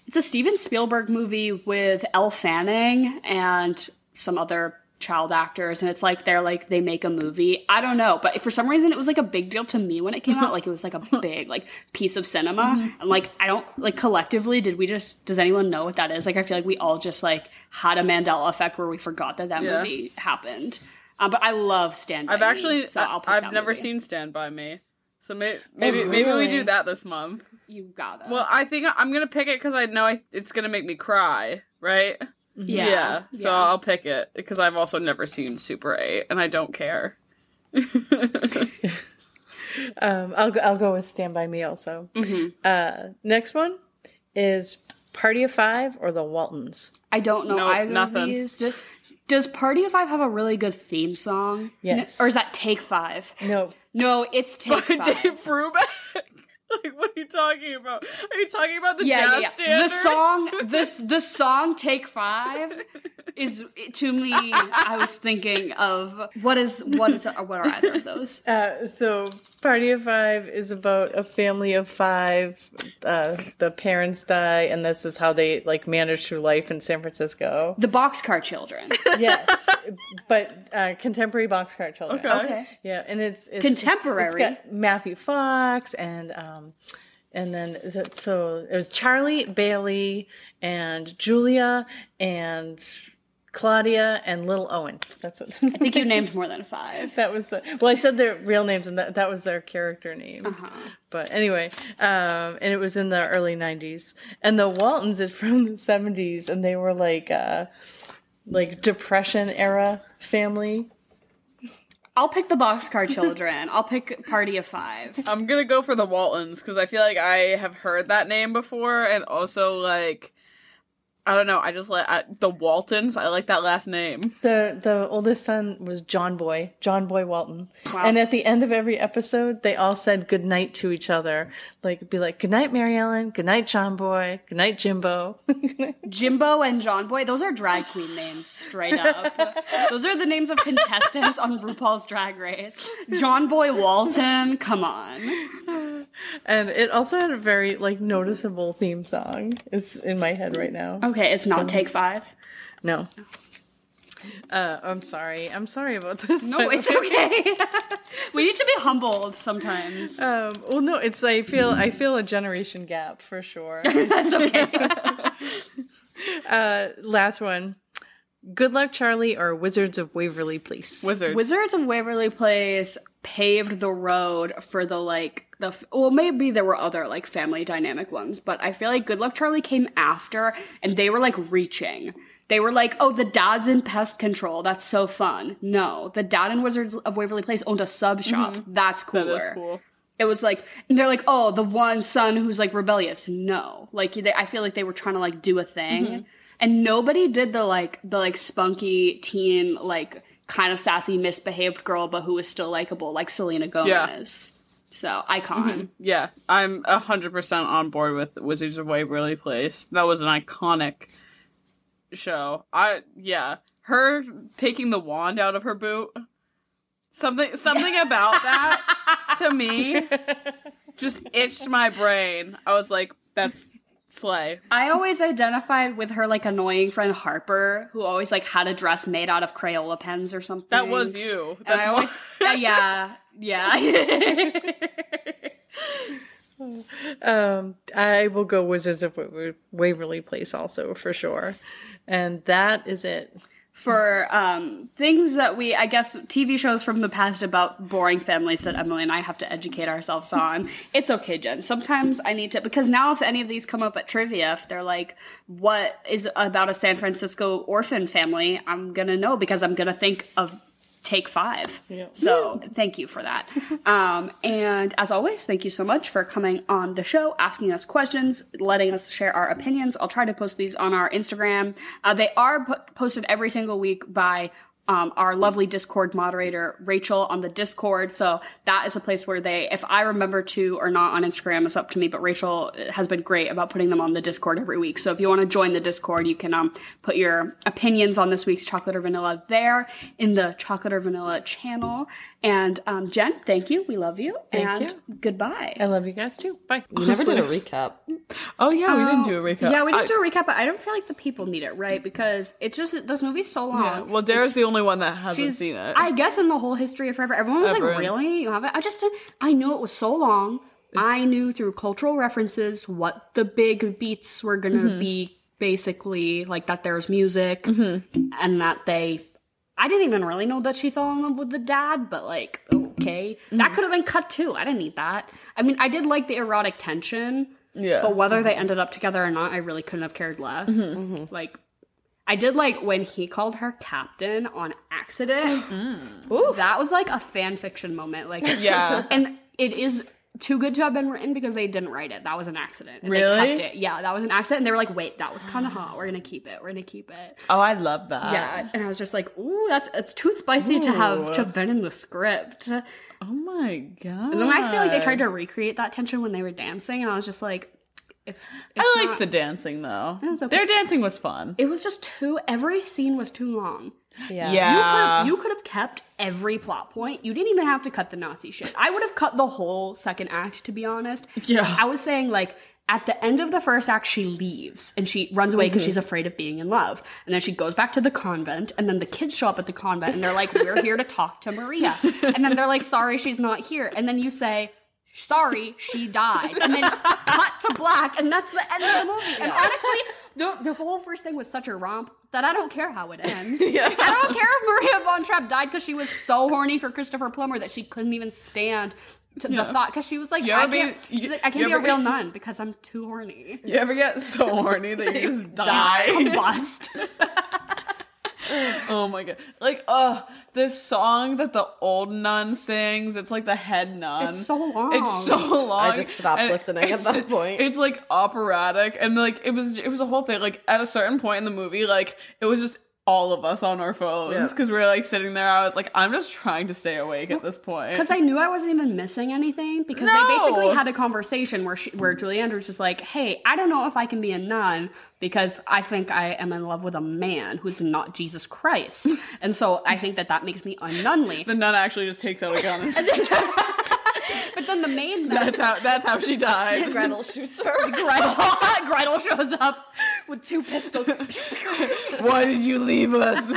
it's a Steven Spielberg movie with Elle Fanning and some other child actors, and it's like they make a movie. I don't know, but for some reason it was like a big deal to me when it came out. Like it was like a big like piece of cinema. And like I don't like collectively does anyone know what that is? Like I feel like we all just like had a Mandela effect where we forgot that movie happened. But I love Stand By Me. I've never seen Stand By Me. So maybe we do that this month. You got it. Well, I think I'm gonna pick it because I know it's gonna make me cry, right? Yeah. So I'll pick it because I've also never seen Super 8 and I don't care. I'll go with Stand By Me also. Next one is Party of Five or the Waltons. I don't know either of these. Does Party of Five have a really good theme song? Yes. Or is that Take Five? No, it's Take Five. Dave Brubeck? Like, what are you talking about? Are you talking about the jazz standard? The song Take Five is, to me, I was thinking of what are either of those? So Party of Five is about a family of five. The parents die, and this is how they like manage through life in San Francisco. The Boxcar Children. Yes, but contemporary Boxcar Children. Okay. Yeah, and it's contemporary. It's got Matthew Fox and then it was Charlie, Bailey, and Julia, and Claudia, and Little Owen. That's what I think you named more than five. That was I said their real names, and that was their character names. But anyway, and it was in the early 90s. And the Waltons is from the 70s, and they were like Depression era family. I'll pick the Boxcar Children. I'll pick Party of Five. I'm gonna go for the Waltons because I feel like I have heard that name before, and also like I don't know. I just like the Waltons. I like that last name. The oldest son was John Boy Walton. Wow. And at the end of every episode, they all said good night to each other. Like, be like, good night, Mary Ellen. Good night, John Boy. Good night, Jimbo. Jimbo and John Boy, those are drag queen names, straight up. Those are the names of contestants on RuPaul's Drag Race. John Boy Walton, come on. And it also had a very, like, noticeable theme song. It's in my head right now. Okay, it's not Take Five? No. I'm sorry. I'm sorry about this. No, it's okay. We need to be humbled sometimes. Well, no, it's I feel a generation gap for sure. That's okay. Last one. Good Luck Charlie or Wizards of Waverly Place? Wizards of Waverly Place paved the road for well, maybe there were other like family dynamic ones, but I feel like Good Luck Charlie came after, and they were like reaching. They were like, oh, the dad's in pest control. That's so fun. No, the dad in Wizards of Waverly Place owned a sub shop. That's cooler. That is cool. It was like, and they're like, oh, the one son who's like rebellious. No, like I feel like they were trying to like do a thing, and nobody did the spunky teen like kind of sassy misbehaved girl, but who was still likable, like Selena Gomez. Yeah. So, icon. Yeah, I'm 100% on board with Wizards of Waverly Place. That was an iconic show. Her taking the wand out of her boot Something about that to me just itched my brain. I was like, that's slay. I always identified with her like annoying friend Harper, who always like had a dress made out of Crayola pens or something. That was you. That's I always, yeah. I will go Wizards of Waverly Place also for sure, and that is it. For things that I guess TV shows from the past about boring families that Emily and I have to educate ourselves on. It's okay, Jen. Sometimes I need to, because now if any of these come up at trivia, if they're like, what is about a San Francisco orphan family, I'm going to know because I'm going to think of Take 5. Yeah. So thank you for that. And as always, thank you so much for coming on the show, asking us questions, letting us share our opinions. I'll try to post these on our Instagram. They are posted every single week by our lovely Discord moderator, Rachel, on the Discord. So that is a place where if I remember to or not on Instagram, it's up to me, but Rachel has been great about putting them on the Discord every week. So if you want to join the Discord, you can put your opinions on this week's Chocolate or Vanilla there in the Chocolate or Vanilla channel. And Jen, thank you. We love you. Thank you. Goodbye. I love you guys too. Bye. We never did a recap. Oh yeah, we didn't do a recap. Yeah, we didn't do a recap, but I don't feel like the people need it, right? Because it's just, this movie's so long. Yeah. Well, Dara's the only one that hasn't seen it. I guess in the whole history of forever, everyone was like, really? You haven't? I knew it was so long. I knew through cultural references what the big beats were going to be, basically, like that there's music and that I didn't even really know that she fell in love with the dad, but like, okay. That could have been cut too. I didn't need that. I mean, I did like the erotic tension. Yeah. But whether they ended up together or not, I really couldn't have cared less. Like, I did like when he called her captain on accident. Ooh, that was like a fan fiction moment. Like, yeah. And it is too good to have been written because they didn't write it. That was an accident. And really? They kept it. Yeah, that was an accident. And they were like, wait, that was kind of hot. We're going to keep it. We're going to keep it. Oh, I love that. Yeah. And I was just like, ooh, it's too spicy to have been in the script. Oh my God. And then I feel like they tried to recreate that tension when they were dancing. And I was just like, I liked the dancing though. It was okay. Their dancing was fun. It was just every scene was too long. Yeah. You could have kept every plot point. You didn't even have to cut the Nazi shit. I would have cut the whole second act, to be honest. Yeah. I was saying, like, at the end of the first act, she leaves and she runs away because she's afraid of being in love. And then she goes back to the convent, and then the kids show up at the convent and they're like, we're here to talk to Maria. And then they're like, sorry, she's not here. And then you say, sorry, she died. And then cut to black, and that's the end of the movie. And honestly, the whole first thing was such a romp that I don't care how it ends. I don't care if Maria von Trapp died because she was so horny for Christopher Plummer that she couldn't even stand the thought, because she was like, I can't be a real nun because I'm too horny. You ever get so horny that you just die? Combust. Oh my God. Like, this song that the old nun sings, it's like the head nun. It's so long. I just stopped listening at that point. It's like operatic, and like it was a whole thing. Like at a certain point in the movie, like it was just all of us on our phones because we were like sitting there. I was like, I'm just trying to stay awake at this point because I knew I wasn't even missing anything, because they basically had a conversation where Julie Andrews is like, hey, I don't know if I can be a nun because I think I am in love with a man who's not Jesus Christ, and so I think that makes me unnunly. The nun actually just takes out a gun and but then the main nun, that's how she died. Gretel shoots her. Gretel shows up with 2 pistols. Why did you leave us?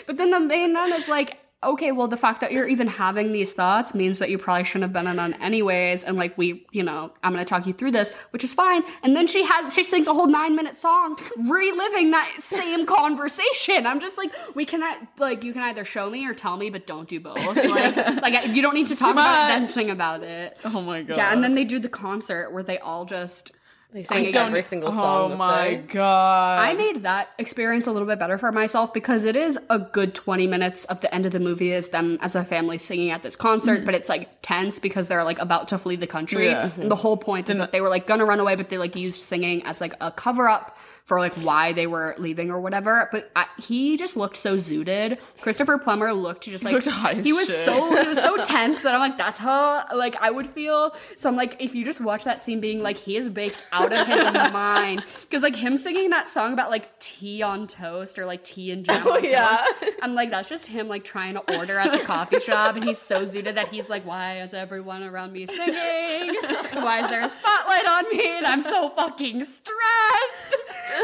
But then the main nun is like, okay, well, the fact that you're even having these thoughts means that you probably shouldn't have been a nun anyways, and like I'm gonna talk you through this, which is fine. And then she sings a whole 9-minute song reliving that same conversation. I'm just like, you can either show me or tell me, but don't do both. Like you don't need to talk about it, then sing about it. Oh my God. Yeah, and then they do the concert where they all just sing every single song. Oh my God. I made that experience a little bit better for myself, because it is a good 20 minutes of the end of the movie is them as a family singing at this concert, but it's like tense because they're like about to flee the country. And the whole point is that they were like gonna run away, but they like used singing as like a cover up for like why they were leaving or whatever. But he just looked so zooted. Christopher Plummer looked just like he was so tense, and I'm like, that's how like I would feel. So I'm like, if you just watch that scene being like, he is baked out of his mind, because like him singing that song about like tea on toast or like tea and jam on toast, I'm like, that's just him like trying to order at the coffee shop, and he's so zooted that he's like, why is everyone around me singing? Why is there a spotlight on me? And I'm so fucking stressed.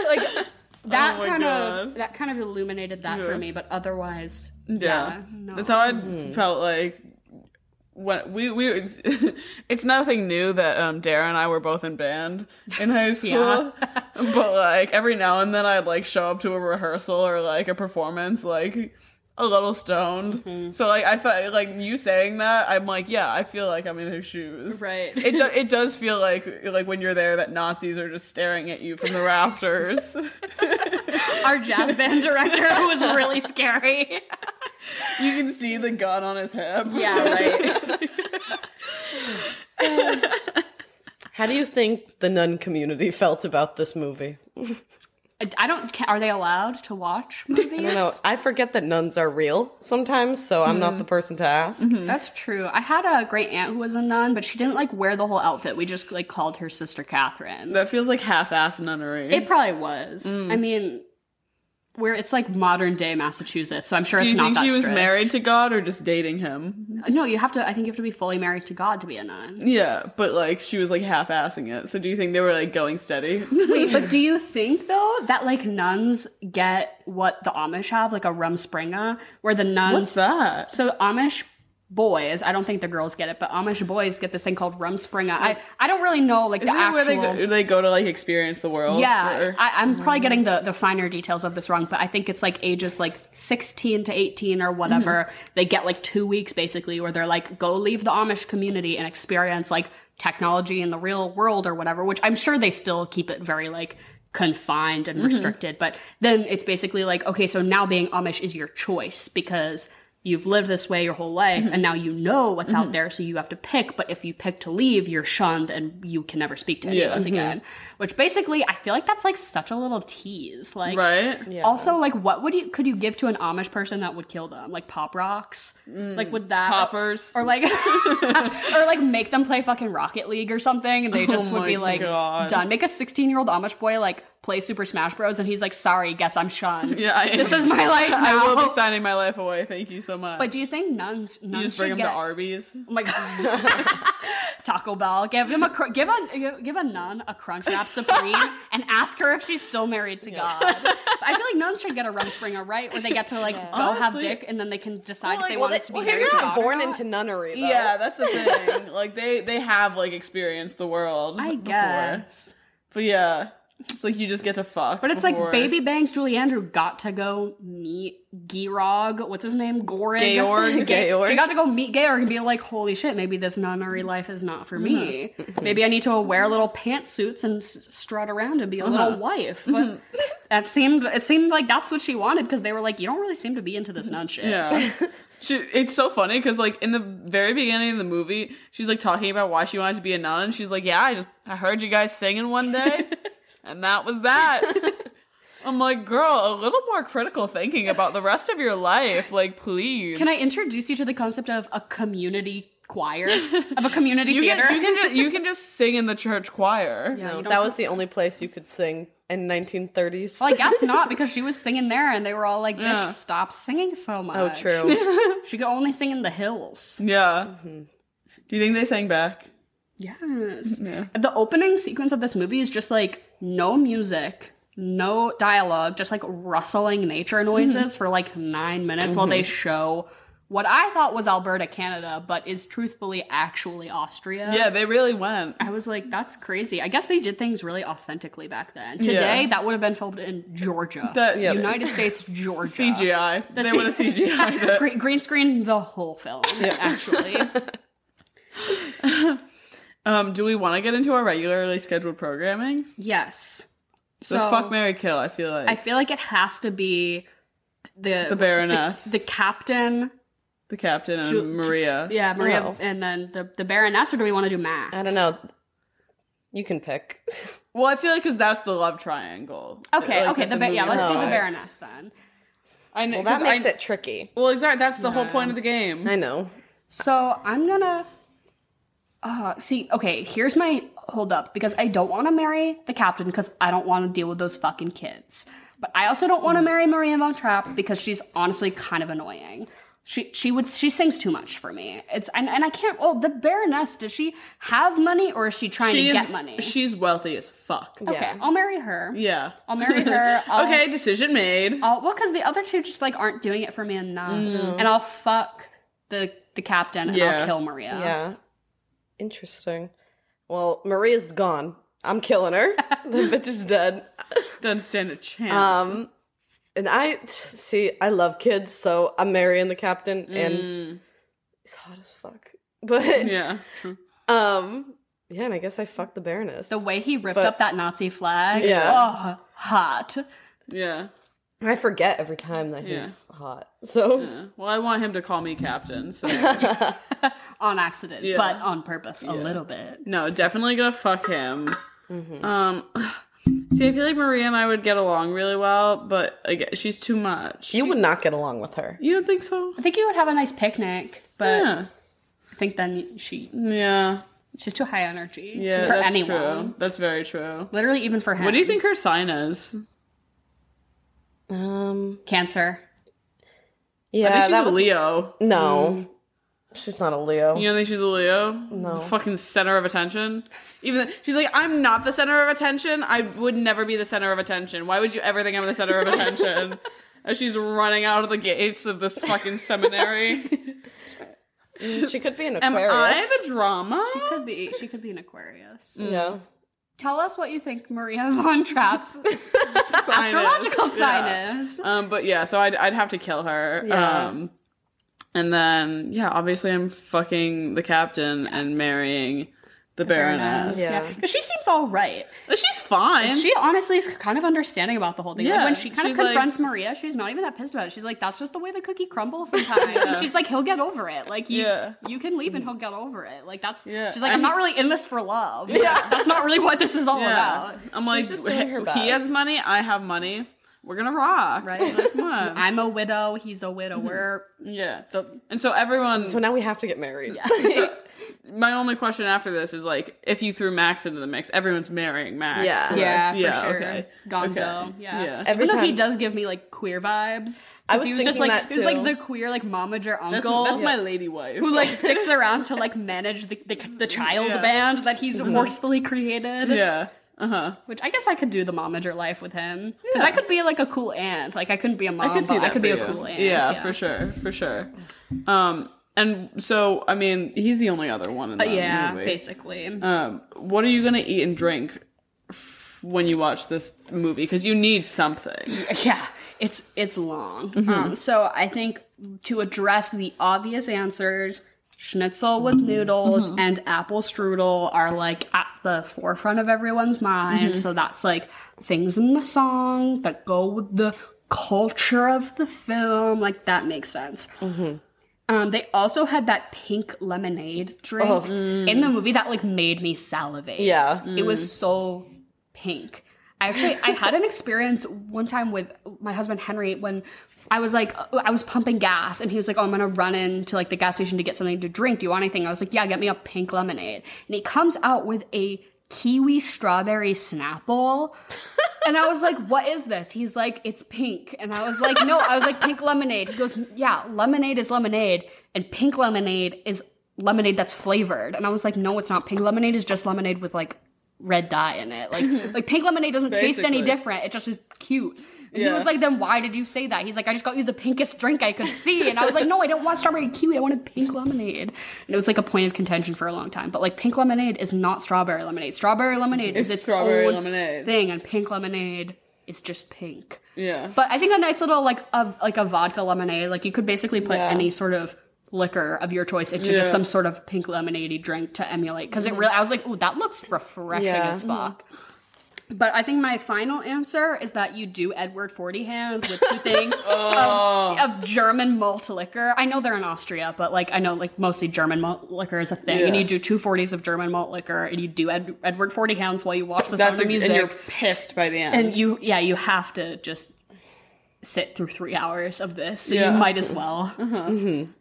Like that kind of illuminated that for me, but otherwise, no. That's how I felt like when we it's nothing new that Dara and I were both in band in high school. But like every now and then I'd like show up to a rehearsal or like a performance like a little stoned. So like I felt like you saying that, I'm like, yeah, I feel like I'm in his shoes. Right. It does feel like when you're there that Nazis are just staring at you from the rafters. Our jazz band director was really scary. You can see the gun on his hip. Yeah, right. How do you think the nun community felt about this movie? Are they allowed to watch movies? I don't know. I forget that nuns are real sometimes, so I'm not the person to ask. That's true. I had a great aunt who was a nun, but she didn't like wear the whole outfit. We just like called her Sister Catherine. That feels like half-assed nunnery. It probably was. I mean, it's like modern day Massachusetts, so I'm sure it's not that strict. Do you think she was married to God or just dating him? No, I think you have to be fully married to God to be a nun. Yeah, but like she was like half-assing it. So do you think they were like going steady? Wait, but do you think though that like nuns get what the Amish have, like a rumspringa, where the nuns... What's that? So Amish boys, I don't think the girls get it, but Amish boys get this thing called rumspringa. I don't really know like the actual... Isn't it where they go to like experience the world? Yeah, I'm probably getting the finer details of this wrong, but I think it's like ages like 16 to 18 or whatever. They get like 2 weeks basically where they're like, go leave the Amish community and experience like technology in the real world or whatever, which I'm sure they still keep it very like confined and restricted. But then it's basically like, okay, so now being Amish is your choice because you've lived this way your whole life, and now you know what's out there, so you have to pick. But if you pick to leave, you're shunned, and you can never speak to any of us again. Which basically, I feel like that's like such a little tease. Like, right? Yeah. Also, like, what could you give to an Amish person that would kill them? Like pop rocks? Like, would that poppers? Or like, or like make them play fucking Rocket League or something, and they just would be like done. Make a 16-year-old Amish boy like play Super Smash Bros. And he's like, sorry, guess I'm shunned. Yeah, this is my life now. I will be signing my life away. Thank you so much. But do you think nuns you just bring them to Arby's? Oh my god, Taco Bell. Give a nun a Crunchwrap Supreme and ask her if she's still married to God. I feel like nuns should get a rumspringa, right? Where they get to like go have dick and then they can decide if they want to be married to God. You're not born into nunnery, though. Yeah, that's the thing. Like they have like experienced the world. I guess. But yeah. It's like you just get to fuck. But it's like Baby Bangs, Julie Andrew got to go meet Georg. What's his name? Georg. She got to go meet Georg and be like, holy shit, maybe this nunnery life is not for me. Maybe I need to wear little pantsuits and strut around and be a little wife. It seemed like that's what she wanted because they were like, you don't really seem to be into this nun shit. Yeah. It's so funny because like in the very beginning of the movie, she's like talking about why she wanted to be a nun. And she's like, yeah, I heard you guys singing one day. And that was that. I'm like, girl, a little more critical thinking about the rest of your life. Like, please. Can I introduce you to the concept of a community choir? Of a community theater? You can just sing in the church choir. Yeah, no, that was the only place you could sing in 1930s. Well, I guess not, because she was singing there and they were all like, bitch, stop singing so much. Oh, true. She could only sing in the hills. Yeah. Do you think they sang back? Yes. Yeah. The opening sequence of this movie is just like no music, no dialogue, just like rustling nature noises for like 9 minutes while they show what I thought was Alberta, Canada, but is truthfully actually Austria. Yeah, they really went. I was like, that's crazy. I guess they did things really authentically back then. Today, that would have been filmed in Georgia. United States, Georgia. CGI. They would have CGI'd it. Green screen the whole film, actually. Do we want to get into our regularly scheduled programming? Yes. So fuck, marry, kill, I feel like. It has to be the Baroness. The captain. The captain and Maria. Yeah, Maria. And then the Baroness, or do we want to do Max? I don't know. You can pick. Well, I feel like because that's the love triangle. Okay, Like, okay. that the Yeah, movie let's do the provides. Baroness then. I know, Well, that makes it tricky. Well, exactly. That's the whole point of the game. I know. So I'm gonna okay, here's my hold up, because I don't want to marry the captain because I don't want to deal with those fucking kids. But I also don't want to marry Maria von Trapp because she's honestly kind of annoying. She sings too much for me. And I can't. Well, the Baroness, does she have money or is she trying to get money? She's wealthy as fuck. Okay, Yeah. I'll marry her. Yeah. I'll marry her. Okay, decision made. Well, because the other two just like aren't doing it for me enough. And I'll fuck the captain and I'll kill Maria. Yeah. Interesting. Well, Maria's gone. I'm killing her. The bitch is dead. Doesn't stand a chance. And I love kids, so I'm marrying the captain, and he's hot as fuck. But Yeah, true. yeah, and I guess I fucked the Baroness. The way he ripped up that Nazi flag. Yeah. Oh, hot. Yeah. I forget every time that he's hot. So Yeah. Well, I want him to call me captain, so On accident, Yeah. but on purpose a little bit. no, definitely gonna fuck him. See, I feel like Maria and I would get along really well, but again, she's too much. you would not get along with her. You don't think so? I think you would have a nice picnic, but Yeah. I think then she's too high energy Yeah, for that's anyone. true. That's very true. Literally, even for him. What do you think her sign is? Cancer. Yeah, I think she's that a was Leo. no. She's not a Leo. You don't think she's a Leo? No. The fucking center of attention. Even she's like, I'm not the center of attention. I would never be the center of attention. Why would you ever think I'm the center of attention? As she's running out of the gates of this fucking seminary. She could be an Am Aquarius. I the drama? She could be an Aquarius. Yeah. Tell us what you think Maria von Trapp's Sign astrological is. sign Yeah. is. But yeah, so I'd have to kill her. Yeah. And then obviously I'm fucking the captain and marrying the Baroness. Yeah. Because she seems all right. She's fine. She honestly is kind of understanding about the whole thing. Yeah, Like when she kind of she's confronts Maria, she's not even that pissed about it. She's like, that's just the way the cookie crumbles sometimes. And she's like, he'll get over it. Like you can leave and he'll get over it. Like that's she's like, I'm not really in this for love. Yeah. That's not really what this is all about. I'm like, just doing her he has best. money, I have money. We're gonna rock. Right? Like, come on. I'm a widow, he's a widower. Yeah. And so everyone So now we have to get married. Yeah. my only question after this is like, if you threw Max into the mix, everyone's marrying Max. Yeah. correct? Yeah, for yeah, sure. Okay. Gonzo. Okay. Yeah. Every Even though he time- does give me like queer vibes. I was he was thinking just like that he was like too. the queer like momager That's, uncle. that's my lady wife. who like sticks around to like manage the child Yeah. band that he's forcefully created. Yeah. Which I guess I could do the momager life with him. Because I could be like a cool aunt. Like I couldn't be a mom, I could see but that I could for be you. a cool aunt. Yeah, for sure. For sure. And so, I mean, he's the only other one in the Yeah, movie. basically. What are you gonna eat and drink when you watch this movie? Because you need something. Yeah, it's long. So I think to address the obvious answers, schnitzel with noodles and apple strudel are like at the forefront of everyone's mind. So that's like things in the song that go with the culture of the film. Like that makes sense. They also had that pink lemonade drink in the movie that like made me salivate. Yeah. It was so pink. I had an experience one time with my husband Henry when I was pumping gas and he was like, oh, I'm gonna run into like the gas station to get something to drink. Do you want anything? I was like, yeah, get me a pink lemonade. And he comes out with a kiwi strawberry Snapple. And I was like, what is this? He's like, it's pink. And I was like, no, I was like, pink lemonade. He goes, yeah, lemonade is lemonade. And pink lemonade is lemonade that's flavored. And I was like, no, it's not. Pink lemonade is just lemonade with like red dye in it. Like pink lemonade doesn't taste any Basically. different. It just is cute. And he was like, then why did you say that? He's like, I just got you the pinkest drink I could see. And I was like, no, I don't want strawberry kiwi. I wanted pink lemonade. And it was like a point of contention for a long time. But like pink lemonade is not strawberry lemonade. Strawberry lemonade is its strawberry own lemonade. thing. And pink lemonade is just pink. Yeah. But I think a nice little like a vodka lemonade, like you could basically put any sort of liquor of your choice into just some sort of pink lemonade drink to emulate. Because it really, I was like, ooh, that looks refreshing as fuck. But I think my final answer is that you do Edward 40 hands with 2 things of German malt liquor. I know they're in Austria, but like I know like mostly German malt liquor is a thing. And you do 2 40s of German malt liquor, and you do Edward 40 hands while you watch the Sound of Music. And you're pissed by the end. And you have to just sit through 3 hours of this. So you might as well.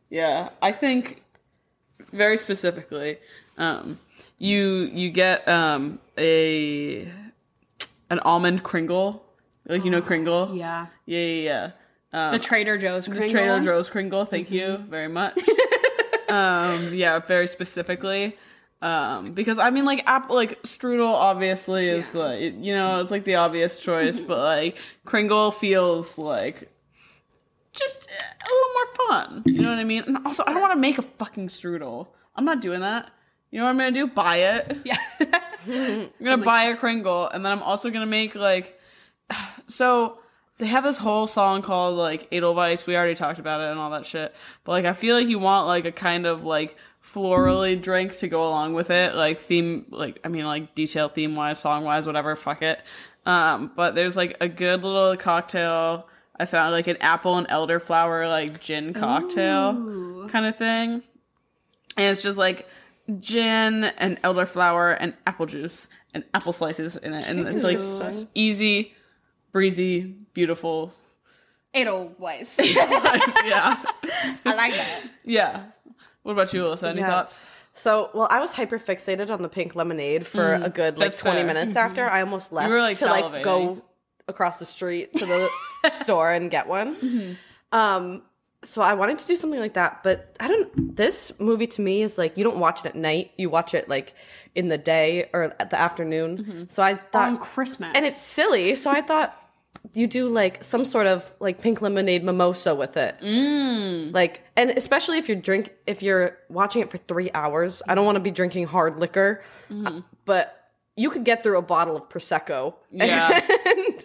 Yeah, I think very specifically, you get an almond Kringle, like Kringle. Yeah. Yeah. The Trader Joe's Kringle. The Trader Joe's Kringle. Thank you very much. Yeah, very specifically. Because I mean, like strudel obviously is like it's like the obvious choice, but like Kringle feels like just a little more fun. You know what I mean? And also, I don't want to make a fucking strudel. I'm not doing that. You know what I'm gonna do? Buy it. Yeah. I'm gonna buy a Kringle, and then I'm also gonna make so they have this whole song called like Edelweiss. We already talked about it and all that shit. But like I feel like you want like a kind of like florally drink to go along with it, like detail theme wise, song wise, whatever. Fuck it. But there's like a good little cocktail. I found like an apple and elderflower like gin cocktail kind of thing, and it's just like gin and elderflower and apple juice and apple slices in it, and it's like easy, breezy, beautiful. Edelweiss. Yeah, I like that. Yeah. What about you, Alyssa? Any thoughts? So, I was hyper fixated on the pink lemonade for a good 20 minutes after. I almost left to go across the street to the store and get one. So I wanted to do something like that, but this movie to me is like, you don't watch it at night, you watch it like in the day or at the afternoon. So I thought on Christmas. And it's silly, so I thought you do like some sort of like pink lemonade mimosa with it. Like, and especially if you're watching it for 3 hours, I don't want to be drinking hard liquor, but you could get through a bottle of Prosecco. Yeah. And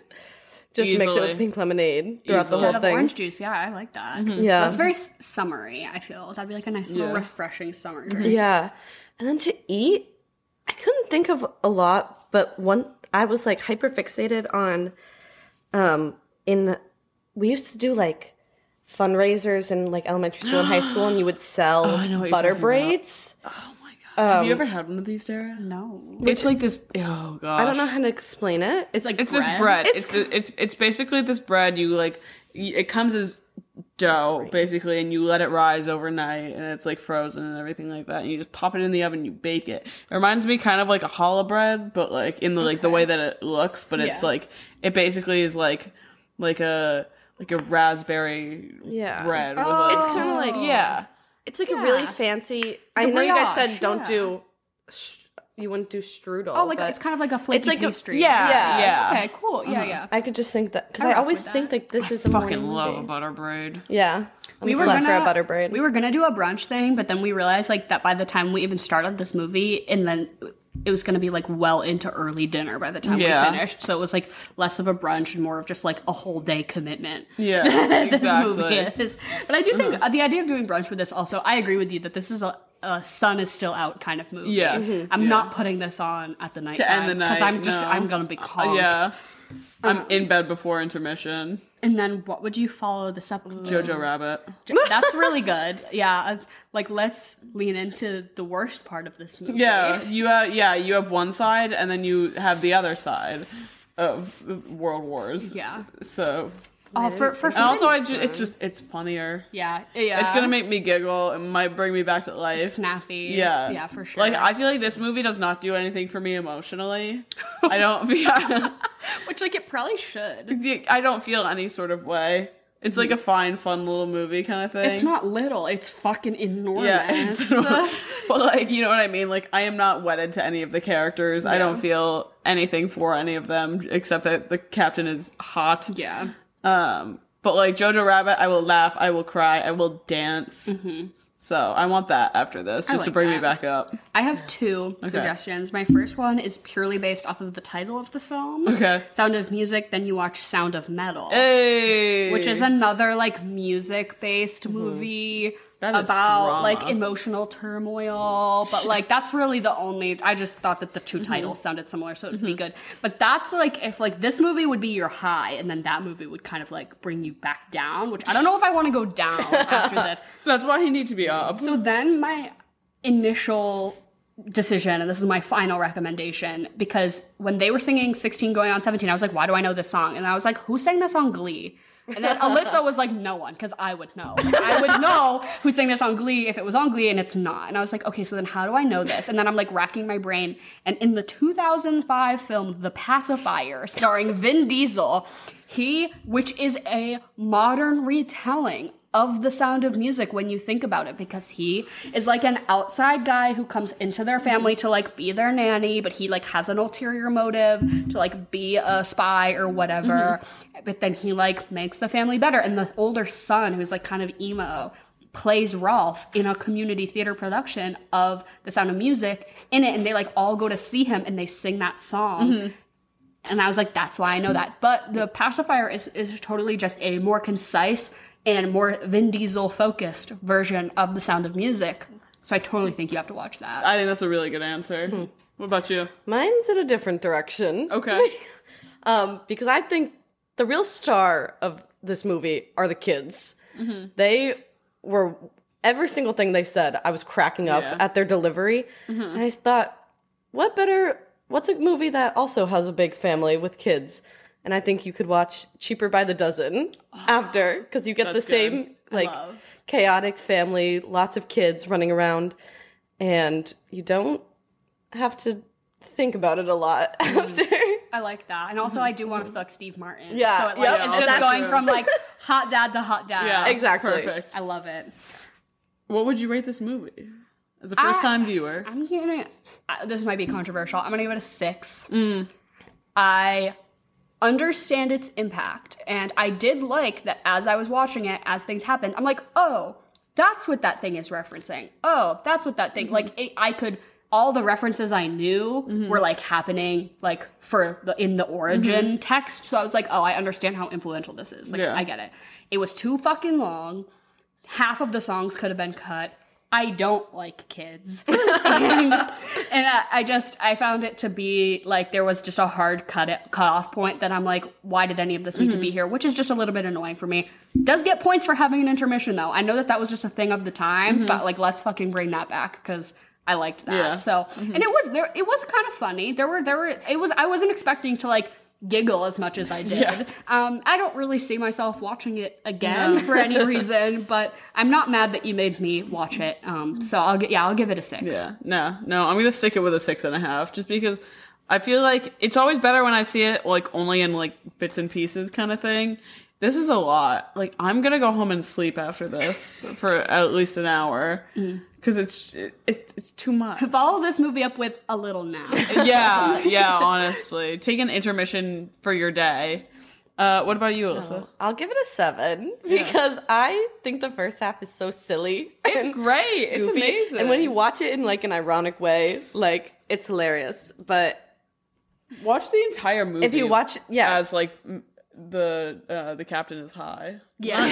just mix it with pink lemonade throughout the whole thing. Orange juice, yeah, I like that. Yeah. That's very summery, I feel. That'd be like a nice little refreshing summer drink. Yeah. And then to eat, I couldn't think of a lot, but I was like hyper fixated on we used to do like fundraisers in like elementary school and high school, and you would sell butter braids. Oh my god! Have you ever had one of these, Dara? No. It's like this. Oh gosh. I don't know how to explain it. It's like it's bread. this bread. It's basically this bread. You like it comes as dough basically, and you let it rise overnight, and it's like frozen and everything like that. And you just pop it in the oven, and you bake it. It reminds me kind of like a challah bread, but like in the like the way that it looks. But it's like it basically is like a raspberry bread. With it's kind of like it's like a really fancy. I know you guys said don't do. You wouldn't do strudel. Oh, like it's kind of like a flaky pastry. Yeah. Okay, cool. Yeah. I could just think that because I always think like this is a fucking love a butter braid. Yeah, we were gonna for a butter braid. We were gonna do a brunch thing, but then we realized like that by the time we even started this movie, and then it was gonna be like well into early dinner by the time we finished. So it was like less of a brunch and more of just like a whole day commitment. Yeah, exactly. This movie is. But I do think the idea of doing brunch with this also, I agree with you that this is a sun is still out kind of movie. Yes. I'm not putting this on at the night to end the night because I'm gonna be conked. Yeah. I'm in bed before intermission. And then what would you follow this up with? Jojo Rabbit. That's really good. Yeah, it's like let's lean into the worst part of this movie. Yeah, you have one side, and then you have the other side of World Wars. Yeah. So. For and also, it's funnier. Yeah. It's gonna make me giggle. It might bring me back to life. It's snappy. Yeah, for sure. Like I feel like this movie does not do anything for me emotionally. I don't. Which like it probably should. I don't feel any sort of way. It's like a fun little movie kind of thing. It's not little. It's fucking enormous. Yeah, but like you know what I mean. Like I am not wedded to any of the characters. I don't feel anything for any of them except that the captain is hot. Yeah. But like Jojo Rabbit, I will laugh, I will cry, I will dance. So I want that after this, just to bring me back up. I have two suggestions. My first one is purely based off of the title of the film. Okay. Sound of Music, then you watch Sound of Metal. Hey! Which is another like music-based movie That is about drama. like emotional turmoil, but like that's really the only. I just thought that the two titles sounded similar, so it would be good. But that's like if like this movie would be your high, and then that movie would kind of like bring you back down, which I don't know if I want to go down after this. That's why he needs to be up. So then my initial decision, and this is my final recommendation, because when they were singing 16 going on 17, I was like, why do I know this song? And I was like, who sang this on Glee? And then Alyssa was like, no one, because I would know. Like, I would know who sang this on Glee if it was on Glee, and it's not. And I was like, okay, so then how do I know this? And then I'm like racking my brain. And in the 2005 film The Pacifier, starring Vin Diesel, which is a modern retelling of The Sound of Music when you think about it, because he is like an outside guy who comes into their family to like be their nanny, but he like has an ulterior motive to like be a spy or whatever. But then he like makes the family better. And the older son, who's like kind of emo, plays Rolf in a community theater production of The Sound of Music in it. And they like all go to see him and they sing that song. And I was like, that's why I know that. But The Pacifier is totally just a more concise and more Vin Diesel focused version of The Sound of Music. So I totally think you have to watch that. I think that's a really good answer. What about you? Mine's in a different direction. Okay. Because I think the real star of this movie are the kids. They were, every single thing they said, I was cracking up at their delivery. And I just thought, what's a movie that also has a big family with kids? And I think you could watch Cheaper by the Dozen after, because you get the same, like, chaotic family, lots of kids running around, and you don't have to think about it a lot after. I like that. And also I do want to fuck Steve Martin. Yeah. So it's just going from like hot dad to hot dad. Yeah, exactly. Perfect. I love it. What would you rate this movie? As a first-time viewer. I'm giving it, this might be controversial, I'm going to give it a 6. I understand its impact, and I did like that as I was watching it, as things happened, I'm like, oh, that's what that thing is referencing. Oh, that's what that thing, like, I could, all the references I knew were, like, happening, like, in the origin text, so I was like, oh, I understand how influential this is. Like, I get it. It was too fucking long. Half of the songs could have been cut. I don't like kids. and I found it to be like there was just a hard cut-off point that I'm like, why did any of this need to be here? Which is just a little bit annoying for me. Does get points for having an intermission though. I know that was just a thing of the times, but like let's fucking bring that back because I liked that. Yeah. So and it was kind of funny. I wasn't expecting to like giggle as much as I did. Yeah. I don't really see myself watching it again for any reason, but I'm not mad that you made me watch it. So I'll give it a 6. Yeah. No, I'm gonna stick it with a 6.5, just because I feel like it's always better when I see it like only in like bits and pieces kind of thing. This is a lot. Like, I'm gonna go home and sleep after this for at least an hour. Because it's too much. Follow this movie up with a little nap. Yeah, honestly. Take an intermission for your day. What about you, Alyssa? I'll give it a 7 because I think the first half is so silly. It's great. It's goofy. amazing. And when you watch it in like an ironic way, like it's hilarious. But watch the entire movie. If you watch, as like the captain is high. Yeah,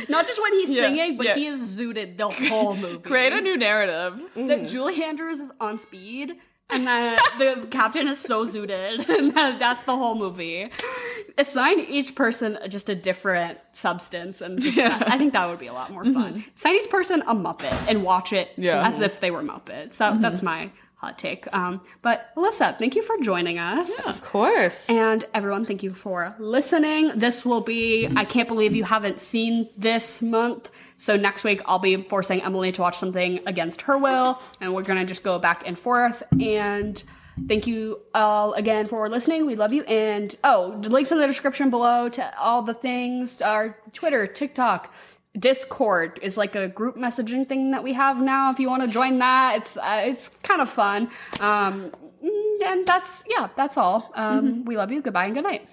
not just when he's singing, but he is zooted the whole movie. Create a new narrative. That Julie Andrews is on speed, and that the captain is so zooted, and that's the whole movie. Assign each person just a different substance, and I think that would be a lot more fun. Assign each person a Muppet and watch it as if they were Muppets. So that's my hot take. But Alyssa, thank you for joining us. Yeah, of course. And everyone, thank you for listening. This will be, I can't believe you haven't seen this month. So next week I'll be forcing Emily to watch something against her will, and we're going to just go back and forth. And thank you all again for listening. We love you. And the links in the description below to all the things, our Twitter, TikTok, Discord is like a group messaging thing that we have now. If you want to join that, it's kind of fun. And that's all. We love you. Goodbye and good night.